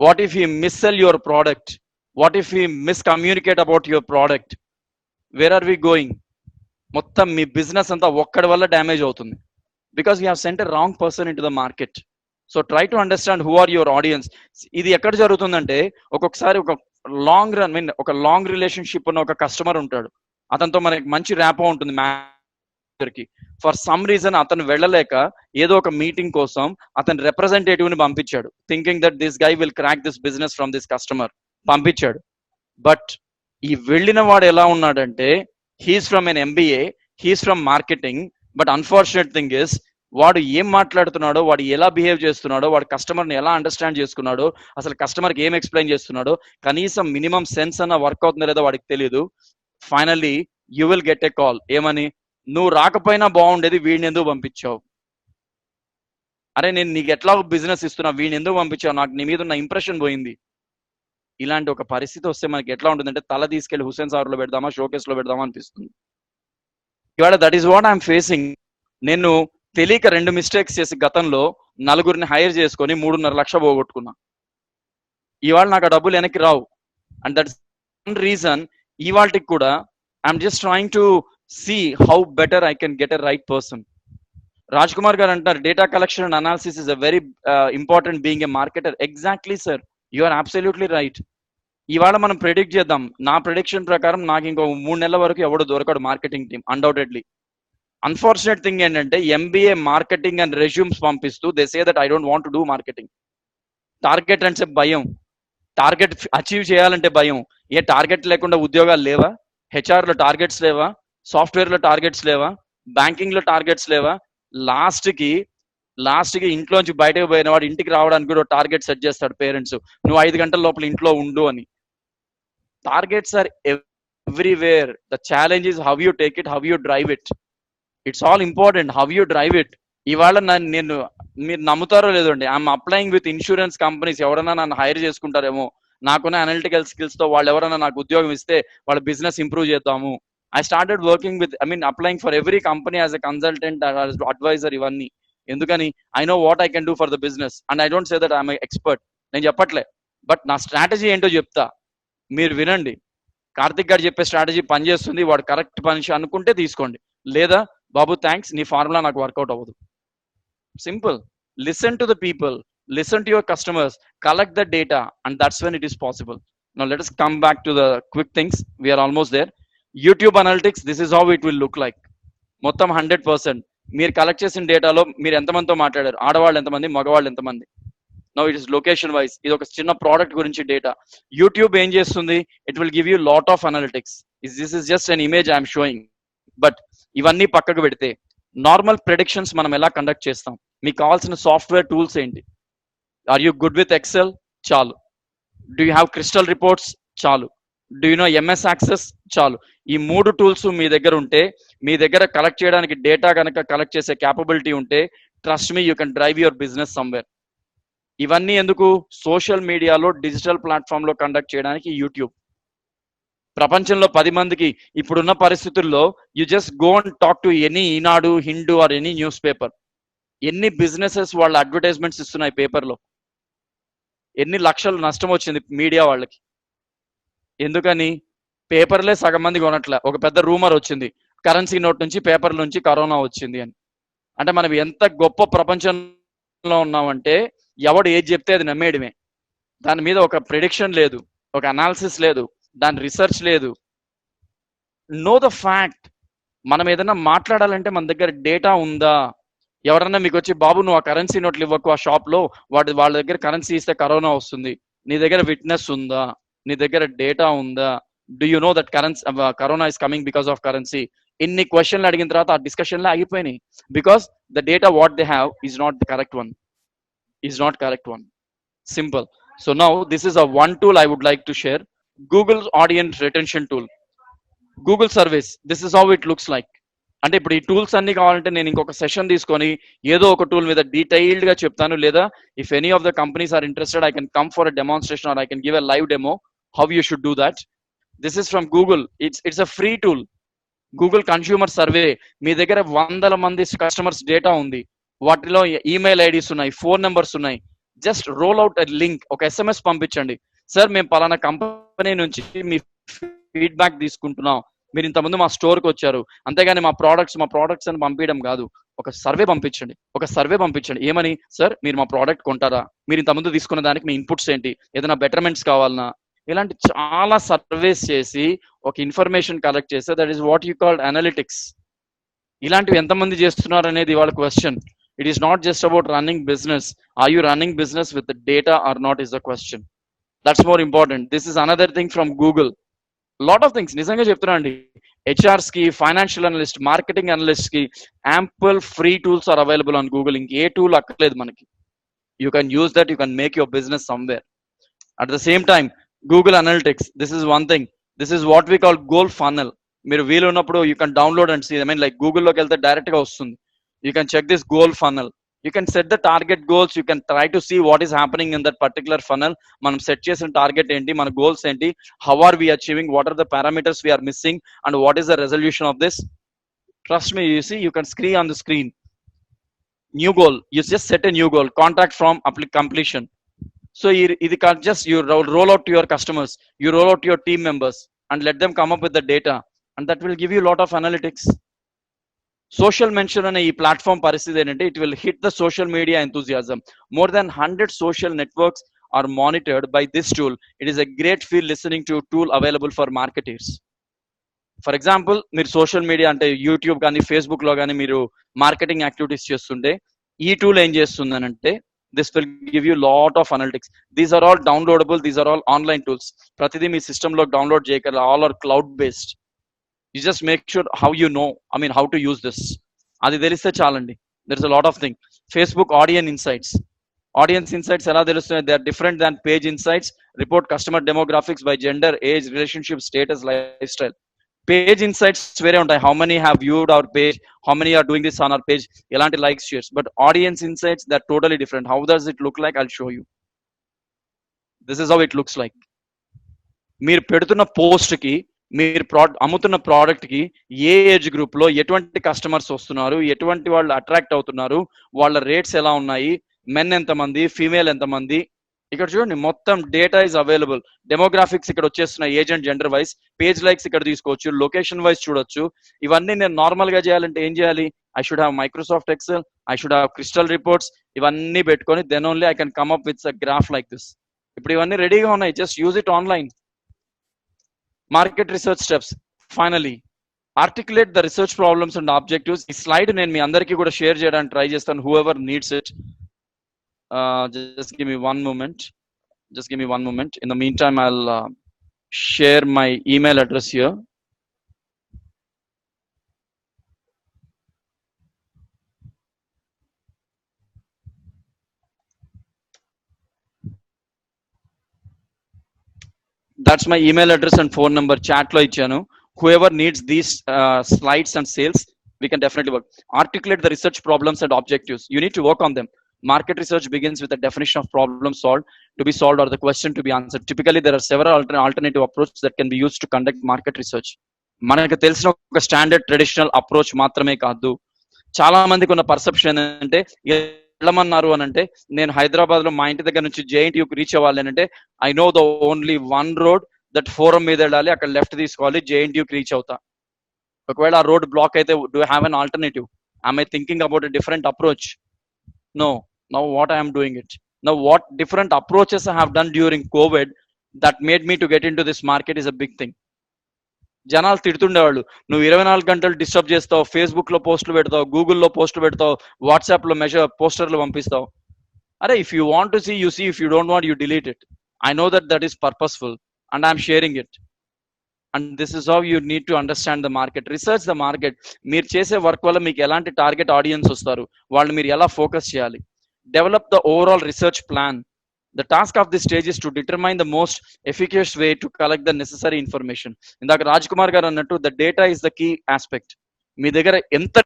What if he missell your product? What if he miscommunicate about your product? Where are we going? మొత్తం మీ బిజినెస్ అంతా ఒక్కడి వల్ల డ్యామేజ్ అవుతుంది. Because you have sent a wrong person in to the market. So try to understand who are your audience. ఇది ఎక్కడ జరుగుతుందంటే, ఒక్కొక్కసారి ఒక లాంగ్ రన్ ఒక లాంగ్ రిలేషన్షిప్ ఉన్న ఒక కస్టమర్ ఉంటాడు, అతనితో మనకి మంచి ర్యాపో ఉంటుంది మేనేజర్కి. ఫర్ సమ్ రీజన్ అతను వెళ్ళలేక ఏదో ఒక మీటింగ్ కోసం అతని రిప్రజెంటేటివ్ ని పంపించాడు, thinking that this guy will crack this business from this customer. పంపించాడు. బట్ ఈ వెళ్ళిన వాడు ఎలా ఉన్నాడంటే, he's from an MBA, he's from marketing, but unfortunate thing is వాడు ఏం మాట్లాడుతున్నాడో, వాడు ఎలా బిహేవ్ చేస్తున్నాడో, వాడు కస్టమర్ని ఎలా అండర్స్టాండ్ చేసుకున్నాడో, అసలు కస్టమర్కి ఏం ఎక్స్ప్లెయిన్ చేస్తున్నాడో, కనీసం మినిమం సెన్స్ అన్న వర్క్ అవుతుందో లేదో వాడికి తెలియదు. Finally you will get a call, ఏమని, నువ్వు రాకపోయినా బాగుండేది, వీడిని ఎందుకు పంపించావు, అరే నేను నీకు ఎట్లా బిజినెస్ ఇస్తున్నా, వీడిని ఎందుకు పంపించావు, నాకు నీ మీద ఉన్న ఇంప్రెషన్ పోయింది. ఇలాంటి ఒక పరిస్థితి వస్తే మనకి ఎట్లా ఉంటుందంటే తల తీసుకెళ్లి హుస్సేన్ సాగర్లో పెడదామా, షోకేస్ లో పెడదామా అనిపిస్తుంది. ఇవాళ that is what I'm facing. నేను తెలియక 2 మిస్టేక్స్ చేసి గతంలో నలుగురిని హైర్ చేసుకొని 3.5 లక్షలు పోగొట్టుకున్నా. ఇవాళ నాకు ఆ డబ్బులు వెనక్కి రావు. And that one reason. ఇవాళకి కూడా I'm just trying to see how better I can get a right person. Raj Kumar గారు అంటారు data collection and analysis is a very important being a marketer. Exactly sir, you are absolutely right. ఇవాళ మనం ప్రెడిక్ట్ చేద్దాం. నా ప్రెడిక్షన్ ప్రకారం నాకు ఇంకో 3 నెలల వరకు ఎవడు దొరకడు marketing team, undoubtedly. Unfortunate thing ఏంటంటే ఎంబీఏ మార్కెటింగ్ అండ్ రెజ్యూమ్స్ పంపిస్తూ they say that I don't want to do marketing. Target అంటే భయం, టార్గెట్ అచీవ్ చేయాలంటే భయం. ఏ టార్గెట్ లేకుండా ఉద్యోగాలు లేవా? హెచ్ఆర్ లో టార్గెట్స్ లేవా? సాఫ్ట్వేర్ లో టార్గెట్స్ లేవా? బ్యాంకింగ్ లో టార్గెట్స్ లేవా? లాస్ట్ కి ఇంట్లోంచి బయటకు పోయిన వాడు ఇంటికి రావడానికి కూడా టార్గెట్ సెట్ చేస్తాడు పేరెంట్స్, నువ్వు 5 గంటల లోపల ఇంట్లో ఉండు అని. Targets are everywhere. The challenge is how you take it, how you drive it. It's all important, how you drive it. ఇవాళ నేను మీరు నమ్ముతారో లేదండి, I'm applying with insurance companies. ఎవరైనా నన్ను హైర్ చేసుకుంటారేమో, నాకున్న అనలిటికల్ స్కిల్స్ తో వాళ్ళు ఎవరైనా నాకు ఉద్యోగం ఇస్తే వాళ్ళ బిజినెస్ ఇంప్రూవ్ చేద్దాము. I started working with, applying for every company as a consultant, adviser, ఇవన్నీ. ఎందుకని? I know what I can do for the business and I don't say that I'm expert. నేను చెప్పట్లే, బట్ నా స్ట్రాటజీ ఏంటో చెప్తా, మీరు వినండి. కార్తిక్ గారు చెప్పే స్ట్రాటజీ పనిచేస్తుంది, వాడు కరెక్ట్ పని అనుకుంటే తీసుకోండి, లేదా బాబు థ్యాంక్స్, నీ ఫార్ములా నాకు వర్కౌట్ అవ్వదు. Simple. Listen to the people, listen to your customers, collect the data, and that's when it is possible. Now let us come back to the quick things. We are almost there. YouTube analytics, this is how it will look like. మొత్తం 100% మీరు కలెక్ట్ చేసిన డేటాలో మీరు ఎంతమందితో మాట్లాడారు, ఆడవాళ్ళు ఎంతమంది, మగవాళ్ళు ఎంతమంది. No it is location wise. ఇది ఒక చిన్న ప్రోడక్ట్ గురించి డేటా. యూట్యూబ్ ఏం చేస్తుంది, it will give you lot of analytics. This is just an image I'm showing. But ఇవన్నీ పక్కకు పెడితే నార్మల్ ప్రెడిక్షన్స్ మనం ఎలా కండక్ట్ చేస్తాం, మీకు కావాల్సిన సాఫ్ట్వేర్ టూల్స్ ఏంటి? Are you good with Excel? చాలు. Do you have Crystal Reports? చాలు. Do you know MS Access? చాలు. ఈ 3 టూల్స్ మీ దగ్గర ఉంటే, మీ దగ్గర కలెక్ట్ చేయడానికి డేటా కనుక కలెక్ట్ చేసే క్యాపబిలిటీ ఉంటే, trust me, you can drive your business somewhere. ఇవన్నీ ఎందుకు? సోషల్ మీడియాలో, డిజిటల్ ప్లాట్ఫామ్ లో కండక్ట్ చేయడానికి యూట్యూబ్. ప్రపంచంలో 10 మందికి ఇప్పుడున్న పరిస్థితుల్లో you just go and talk to any Eenadu, Hindu or any news paper. ఎన్ని బిజినెసెస్ వాళ్ళ అడ్వర్టైజ్మెంట్స్ ఇస్తున్నాయి పేపర్లో, ఎన్ని లక్షలు నష్టం వచ్చింది మీడియా వాళ్ళకి. ఎందుకని? పేపర్లే సగం మంది కొనట్లే. ఒక పెద్ద రూమర్ వచ్చింది, కరెన్సీ నోట్ నుంచి, పేపర్ నుంచి కరోనా వచ్చింది అని. అంటే మనం ఎంత గొప్ప ప్రపంచంలో ఉన్నామంటే ఎవడు ఏది చెప్తే అది నమ్మేయడమే. దాని మీద ఒక ప్రిడిక్షన్ లేదు, ఒక అనాలిసిస్ లేదు, దాని రీసెర్చ్ లేదు. Know the fact. మనం ఏదైనా మాట్లాడాలంటే మన దగ్గర డేటా ఉందా? ఎవరన్నా మీకు వచ్చి, బాబు నువ్వు ఆ కరెన్సీ నోట్లు ఇవ్వకు ఆ షాప్ లో, వాళ్ళ దగ్గర కరెన్సీ ఇస్తే కరోనా వస్తుంది, నీ దగ్గర విట్నెస్ ఉందా? నీ దగ్గర డేటా ఉందా? Do you know that corona is coming because of currency? ఇన్ని క్వశ్చన్లు అడిగిన తర్వాత ఆ డిస్కషన్లో ఆగిపోయినాయి. Because the data what they have is not the correct one. Simple. So now this is a one tool I would like to share. Google's audience retention tool. Google surveys. This is how it looks like. అంటే ఇప్పుడు ఈ టూల్స్ అన్ని కావాలంటే నేను ఇంకొక సెషన్ తీసుకొని ఏదో ఒక టూల్ మీద డీటెయిల్డ్ గా చెప్తాను, లేదా if any of the companies are interested I can come for a demonstration or I can give a live demo how you should do that. This is from Google. It's a free tool. Google consumer survey. మీ దగ్గర 100 మంది కస్టమర్స్ డేటా ఉంది, వాటిలో ఈమెయిల్ ఐడీస్ ఉన్నాయి, ఫోన్ నెంబర్స్ ఉన్నాయి. Just roll out a link, ఒక ఎస్ఎంఎస్ పంపించండి, సార్ మేము పలానా కంపెనీ నుంచి మీ ఫీడ్బ్యాక్ తీసుకుంటున్నాం, మీరు ఇంతకుముందు మా స్టోర్కి వచ్చారు, అంతేగాని మా ప్రోడక్ట్స్ అని పంపించడం కాదు. ఒక సర్వే పంపించండి. ఏమని? సార్ మీరు మా ప్రోడక్ట్ కొంటారా, మీరు ఇంతకుముందు తీసుకున్న దానికి మీ ఇన్పుట్స్ ఏంటి, ఏదైనా బెటర్మెంట్స్ కావాలన్నా, ఇలాంటి చాలా సర్వేస్ చేసి ఒక ఇన్ఫర్మేషన్ కలెక్ట్ చేస్తే that is what you called analytics. ఇలాంటివి ఎంతమంది చేస్తున్నారు అనేది ఇవాళ question. It is not just about running business. Are you running business with the data or not is the question. That's more important. This is another thing from Google. Lot of things. నిజంగా చెప్తున్నా అండి, హెచ్ఆర్స్ కి, ఫైనాన్షియల్ అనలిస్ట్, మార్కెటింగ్ అనలిస్ట్ కి ample free tools are available on Google. ఇంక ఏ టూల్ అక్కర్లేదు మనకి. You can use that, you can make your business somewhere. At the same time, Google Analytics, this is one thing. This is what we call goal funnel. మీరు వీలు ఉన్నప్పుడు you can download and see. I mean, like Google లోకి వెళ్తే డైరెక్ట్ గా వస్తుంది. You can check this goal funnel. You can set the target goals. You can try to see what is happening in that particular funnel. మనం సెట్ చేసిన టార్గెట్ ఏంటి, మన గోల్స్ ఏంటి, how are we achieving, what are the parameters we are missing, and what is the resolution of this. Trust me, you see, you can screen on the screen. New goal, you just set a new goal, contract from completion. So you can't just, you roll out to your customers, you roll out to your team members and let them come up with the data, and that will give you a lot of analytics. Social mention అనే ఈ ప్లాట్ఫామ్ పరిస్థితి ఏంటంటే, it will hit the social media enthusiasm. More than 100 social networks are monitored by this tool. It is a great feel listening to a tool available for marketers. For example, మీరు సోషల్ మీడియా అంటే యూట్యూబ్ కానీ ఫేస్బుక్ లో కానీ మీరు మార్కెటింగ్ యాక్టివిటీస్ చేస్తుంటే, ఈ టూల్ ఏం చేస్తుంది అంటే, this will give you lot of analytics. These are all downloadable, these are all online tools. ప్రతిదీ మీ సిస్టమ్ లో డౌన్లోడ్ చేయగలరు, all are cloud based. You just make sure how you know, I mean how to use this. అది తెలిస్తే చాలండి. There is a lot of thing. Facebook audience insights. Audience insights ఎలా తెలుస్తున్నాయి? They are different than page insights. Report customer demographics by gender, age, relationship, status, life style. Page insights వేరే ఉంటాయి. How many have viewed our page, how many are doing this on our page, ఎలాంటి likes, shares. But audience insights, that totally different. How does it look like? I'll show you. This is how it looks like. మీరు పెడుతున్న పోస్ట్ కి, మీరు అమ్ముతున్న ప్రోడక్ట్ కి ఏ ఏజ్ గ్రూప్ లో ఎటువంటి కస్టమర్స్ వస్తున్నారు, ఎటువంటి వాళ్ళు అట్రాక్ట్ అవుతున్నారు, వాళ్ళ రేట్స్ ఎలా ఉన్నాయి, మెన్ ఎంతమంది, ఫీమేల్ ఎంతమంది, ఇక్కడ చూడండి మొత్తం డేటా ఇస్ అవైలబుల్. డెమోగ్రాఫిక్స్ ఇక్కడ వచ్చేస్తున్నాయి, age and gender wise. Page likes ఇక్కడ తీసుకోవచ్చు, లొకేషన్ వైజ్ చూడొచ్చు. ఇవన్నీ నేను నార్మల్ గా చేయాలంటే ఏం చేయాలి? I should have Microsoft Excel, I should have Crystal Reports. ఇవన్నీ పెట్టుకొని then only I can come up with a graph like this. ఇప్పుడు ఇవన్నీ రెడీగా ఉన్నాయి, just use it online. Market research steps. Finally, articulate the research problems and objectives. ఈ స్లైడ్ నేను మీ అందరికీ కూడా షేర్ చేయడానికి ట్రై చేస్తాను, whoever needs it. Just give me one moment. Just give me one moment. In the meantime, I'll share my email address here. That's my email address and phone number. Chat lo ichanu. Whoever needs these slides and sales, we can definitely work. Articulate the research problems and objectives. You need to work on them. Market research begins with a definition of problem to be solved or the question to be answered. Typically, there are several alternative approaches that can be used to conduct market research. మనకు తెలిసిన ఒక స్టాండర్డ్ ట్రెడిషనల్ అప్రోచ్ మాత్రమే కాదు. చాలా మందికి ఉన్న పర్సెప్షన్ ఏంటంటే, వెళ్ళమన్నారు అని అంటే, నేను హైదరాబాద్ లో మా ఇంటి దగ్గర నుంచి జేఎన్టీయూకి రీచ్ అవ్వాలి అని అంటే, I know the only one road, that forum మీద వెళ్ళాలి, అక్కడ లెఫ్ట్ తీసుకోవాలి, జేఎన్టీయూకి రీచ్ అవుతా. ఒకవేళ ఆ రోడ్ బ్లాక్ అయితే, do have an alternative? I thinking about a different approach? No. Now what I am doing it. Now what different approaches I have done during COVID that made me to get into this market is a big thing. జనాలు తిడుతుండేవాళ్ళు, నువ్వు 24 గంటలు డిస్టర్బ్ చేస్తావు, ఫేస్బుక్ లో పోస్టులు పెడతావు, గూగుల్లో పోస్టులు పెడతావు, వాట్సాప్ లో పోస్టర్లు పంపిస్తావు. అరే, if you want to see you see, if you don't want you delete it. I know that is purposeful and I'm sharing it. And this is how you need to understand the market, research the market. మీరు చేసే వర్క్ వల్ల మీకు ఎలాంటి టార్గెట్ ఆడియన్స్ వస్తారు, వాళ్ళు మీరు ఎలా ఫోకస్ చేయాలి. Develop the overall research plan. The task of the stage is to determine the most efficacious way to collect the necessary information. ఇందాక రాజ్ కుమార్ గారు అన్నట్టు, the data is the key aspect. మీ దగ్గర ఎంత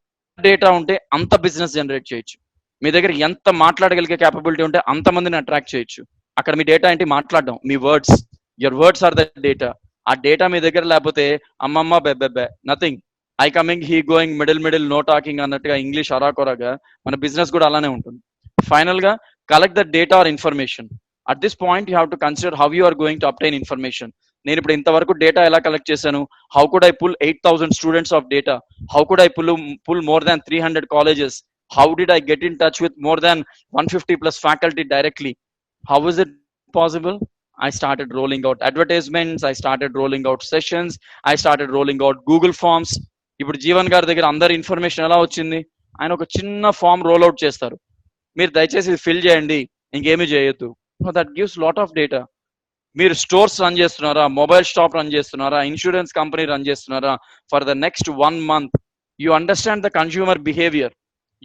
డేటా ఉంటే అంత బిజినెస్ జనరేట్ చేయొచ్చు. మీ దగ్గర ఎంత మాట్లాడగలిగే క్యాపబిలిటీ ఉంటే అంత మందిని అట్రాక్ట్ చేయొచ్చు. అక్కడ మీ డేటా ఏంటి? మాట్లాడడం. మీ words, your words are the data. ఆ డేటా మీ దగ్గర లేకపోతే అమ్మమ్మ బెబ్బెబ్బే, nothing. I coming, he going, middle no talking అన్నట్టుగా ఇంగ్లీష్ అరాకొరగా మన బిజినెస్ కూడా అలానే ఉంటుంది. ఫైనల్ గా, collect the data or information. At this point you have to consider how you are going to obtain information. నేను ఇప్పుడు ఇంతవరకు డేటా ఎలా కలెక్ట్ చేశాను? How could I pull 8,000 students of data? How could I pull more than 300 colleges? How did I get in touch with more than 150 plus faculty directly? How is it possible? I started rolling out advertisements, I started rolling out sessions, I started rolling out Google Forms. ఇప్పుడు జీవన్ గారి దగ్గర అందరి ఇన్ఫర్మేషన్ ఎలా వచ్చింది? ఆయన ఒక చిన్న ఫామ్ రోల్ అవుట్ చేస్తారు, మీరు దయచేసి ఫిల్ చేయండి, ఇంకేమీ చేయొద్దు. That gives lot of data. మీరు స్టోర్స్ రన్ చేస్తున్నారా, మొబైల్ షాప్ రన్ చేస్తున్నారా, ఇన్సూరెన్స్ కంపెనీ రన్ చేస్తున్నారా, for the next 1 month you understand the consumer behavior,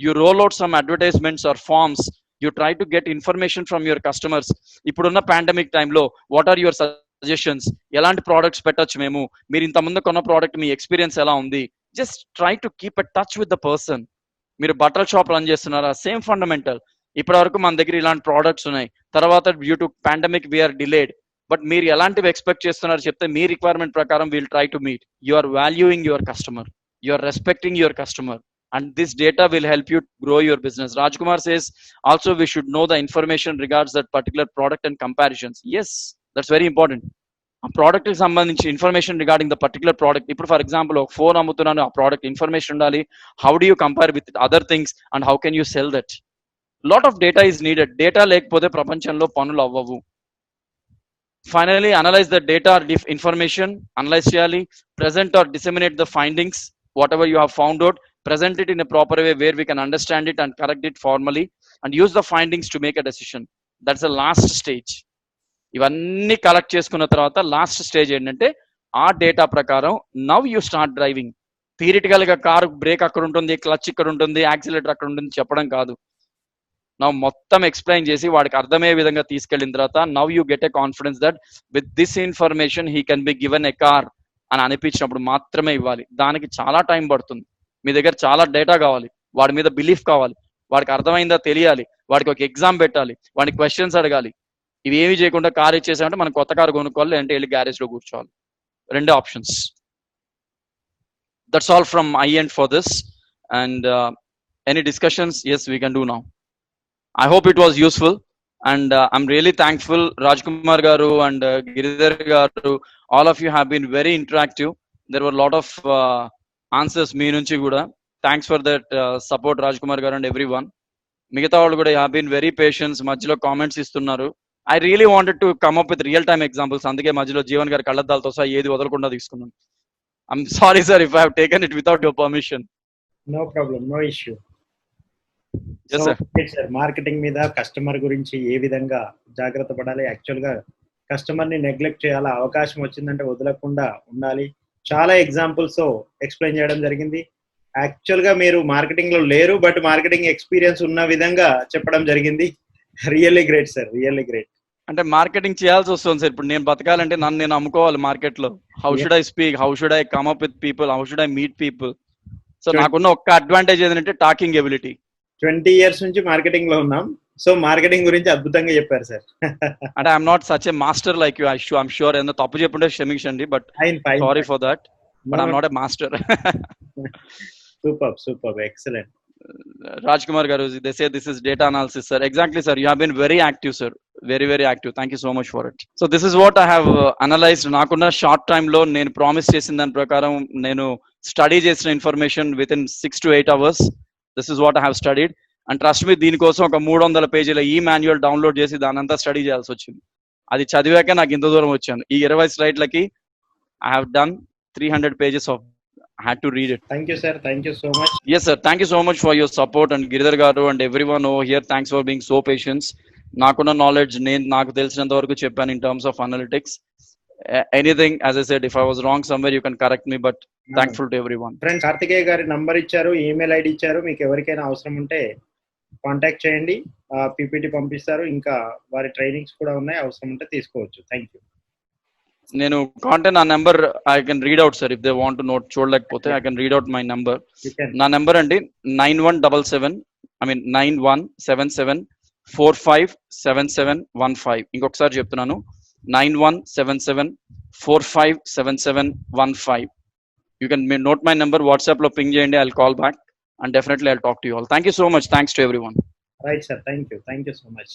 you roll out some advertisements or forms, you try to get information from your customers. ఇప్పుడున్న పాండమిక్ టైంలో వాట్ ఆర్ యువర్ సజెషన్స్, ఎలాంటి ప్రోడక్ట్స్ పెట్టొచ్చు, మేము మీరు ఇంతకుముందు కొన్న ప్రోడక్ట్ మీ ఎక్స్పీరియన్స్ ఎలా ఉంది, just try to keep a touch with the person. మీరు బట్టల షాప్ రన్ చేస్తున్నారా, సేమ్ ఫండమెంటల్. ఇప్పటి వరకు మన దగ్గర ఇలాంటి ప్రోడక్ట్స్ ఉన్నాయి, తర్వాత due to pandemic we are delayed, but మీరు ఎలాంటివి ఎక్స్పెక్ట్ చేస్తున్నారు చెప్తే మీ రిక్వైర్మెంట్ ప్రకారం will try to meet. You are valuing your customer, you are respecting your customer, and this data will help you grow your business. Rajkumar says also we should know the information regards that particular product and comparisons. Yes, that's very important. ఆ ప్రోడక్ట్ కి సంబంధించి information regarding the particular product. ఇప్పుడు ఫర్ ఎగ్జాంపుల్ ఒక ఫోన్ అమ్ముతున్నాను, ఆ ప్రోడక్ట్ ఇన్ఫర్మేషన్ ఉండాలి. How do you compare with other things and how can you sell that. Lot of data is needed. Data లేకపోతే ప్రపంచంలో పనులు అవ్వవు. Finally analyse the data information, analyse చేయాలి. Present or disseminate the findings, whatever you have found out, present it in a proper way where we can understand it and correct it formally and use the findings to make a decision. That's the last stage. ఇవన్నీ కలెక్ట్ చేసుకున్న తర్వాత లాస్ట్ స్టేజ్ ఏంటంటే ఆ డేటా ప్రకారం now you start driving. Theoretical గా కారు బ్రేక్ అక్కడ ఉంటుంది, క్లచ్ ఇక్కడ ఉంటుంది, యాక్సిలేటర్ అక్కడ ఉంటుంది చెప్పడం కాదు. నవ్ మొత్తం ఎక్స్ప్లెయిన్ చేసి వాడికి అర్థమయ్యే విధంగా తీసుకెళ్లిన తర్వాత now you get a confidence that with this information he can be given a car అని అనిపించినప్పుడు మాత్రమే ఇవ్వాలి. దానికి చాలా టైం పడుతుంది. మీ దగ్గర చాలా డేటా కావాలి, వాడి మీద బిలీఫ్ కావాలి, వాడికి అర్థమైందా తెలియాలి, వాడికి ఒక ఎగ్జామ్ పెట్టాలి, వాడికి క్వశ్చన్స్ అడగాలి. ఇవి ఏమి చేయకుండా కార్ ఇచ్చేసామంటే మనం కొత్త కారు కొనుక్కోవాలి, అంటే వెళ్ళి గ్యారేజ్ లో కూర్చోవాలి. రెండు options. That's all from I end for this. And any discussions? Yes, we can do now. I hope it was useful and I'm really thankful, Rajkumar garu and Giridhar garu, all of you have been very interactive. There were a lot of answers మీ నుంచి కూడా. Thanks for that support Rajkumar గారు అండ్ ఎవ్రీ వన్. మిగతా వాళ్ళు కూడా హ్యావ్ బీన్ వెరీ పేషెన్స్, మధ్యలో కామెంట్స్ ఇస్తున్నారు. I really wanted to come up with real time examples, అందుకే మధ్యలో జీవన్ గారి కళ్ళద్దాలతో సహా ఏది వదలకుండా తీసుకున్నాను. I'm sorry sir if I have taken it without your permission. No problem, no issue. Sir, marketing మీద కస్టమర్ గురించి ఏ విధంగా జాగ్రత్త పడాలి, యాక్చువల్ గా కస్టమర్ ని నెగ్లెక్ట్ చేయాలి, అవకాశం వచ్చిందంటే వదలకుండా ఉండాలి, చాలా ఎగ్జాంపుల్స్ ఎక్స్ప్లెయిన్ చేయడం జరిగింది. యాక్చువల్ గా మీరు మార్కెటింగ్ లో లేరు, బట్ మార్కెటింగ్ ఎక్స్పీరియన్స్ ఉన్న విధంగా చెప్పడం జరిగింది. Really great sir, really great. అంటే మార్కెటింగ్ చేయాల్సి వస్తుంది సార్. ఇప్పుడు నేను బతకాలంటే నన్ను నేను అమ్ముకోవాలి మార్కెట్ లో. How should I speak, how should I come up with people, how should I meet people. So నాకున్న ఒక్క అడ్వాంటేజ్ ఏంటంటే టాకింగ్ ఎబిలిటీ. 20 years నుంచి మార్కెటింగ్ లో ఉన్నాం, సో మార్కెటింగ్ గురించి అద్భుతంగా చెప్పారు సార్. అంటే I'm not such a master like you, I'm sure. ఏదో తప్పు చెప్పుంటే క్షమించండి, but sorry for that, but I'm not a master. Super, super, excellent. Rajkumar garu, they say this is data analysis, sir. Exactly, sir. You have been very active, sir. Very, very active. Thank you so much for it. So this is what I have analyzed. Nakunna short time lo nenu promise chesin dan prakaram nenu study chesina information within 6 to 8 hours. This is what I have studied. And trust me, దీని కోసం ఒక 300 పేజీల ఈ మాన్యువల్ డౌన్లోడ్ చేసి దానంతా స్టడీ చేయాల్సి వచ్చింది. అది చదివాక నాకు ఇంత దూరం వచ్చాను. ఈ 20 స్లైడ్లకి I have done 300 pages of, I had to read it. Thank you, sir. Thank you so much. Yes, sir. Thank you so much for your support, and Giridhar garu and everyone over here. Thanks for being so patient. Nakunna knowledge నాకు తెలిసినంత వరకు చెప్పాను in terms of analytics. Anything, as I said, if I was wrong somewhere, you can correct me, but thankful to everyone. Friends, Karthikeya గారి నంబర్ ఇచ్చారు, ఈమెయిల్ ఐడి ఇచ్చారు. మీకు ఎవరికైనా అవసరం ఉంటే కాంటాక్ట్ చేయండి, పీపీటీ పంపిస్తారు. ఇంకా వారి ట్రైనింగ్స్ కూడా ఉన్నాయి, అవసరం ఉంటే తీసుకోవచ్చు. Thank you. నేను కాంటాక్ట్, నా number I can read out sir, if they want to note. చూడలేకపోతే I can read out my number. నా నెంబర్ అండి 9177457715. ఇంకొకసారి చెప్తున్నాను, 9177457715. You can note my number, WhatsApp lo ping cheyandi, I'll call back and definitely I'll talk to you all. Thank you so much. Thanks to everyone. Right, sir. Thank you so much.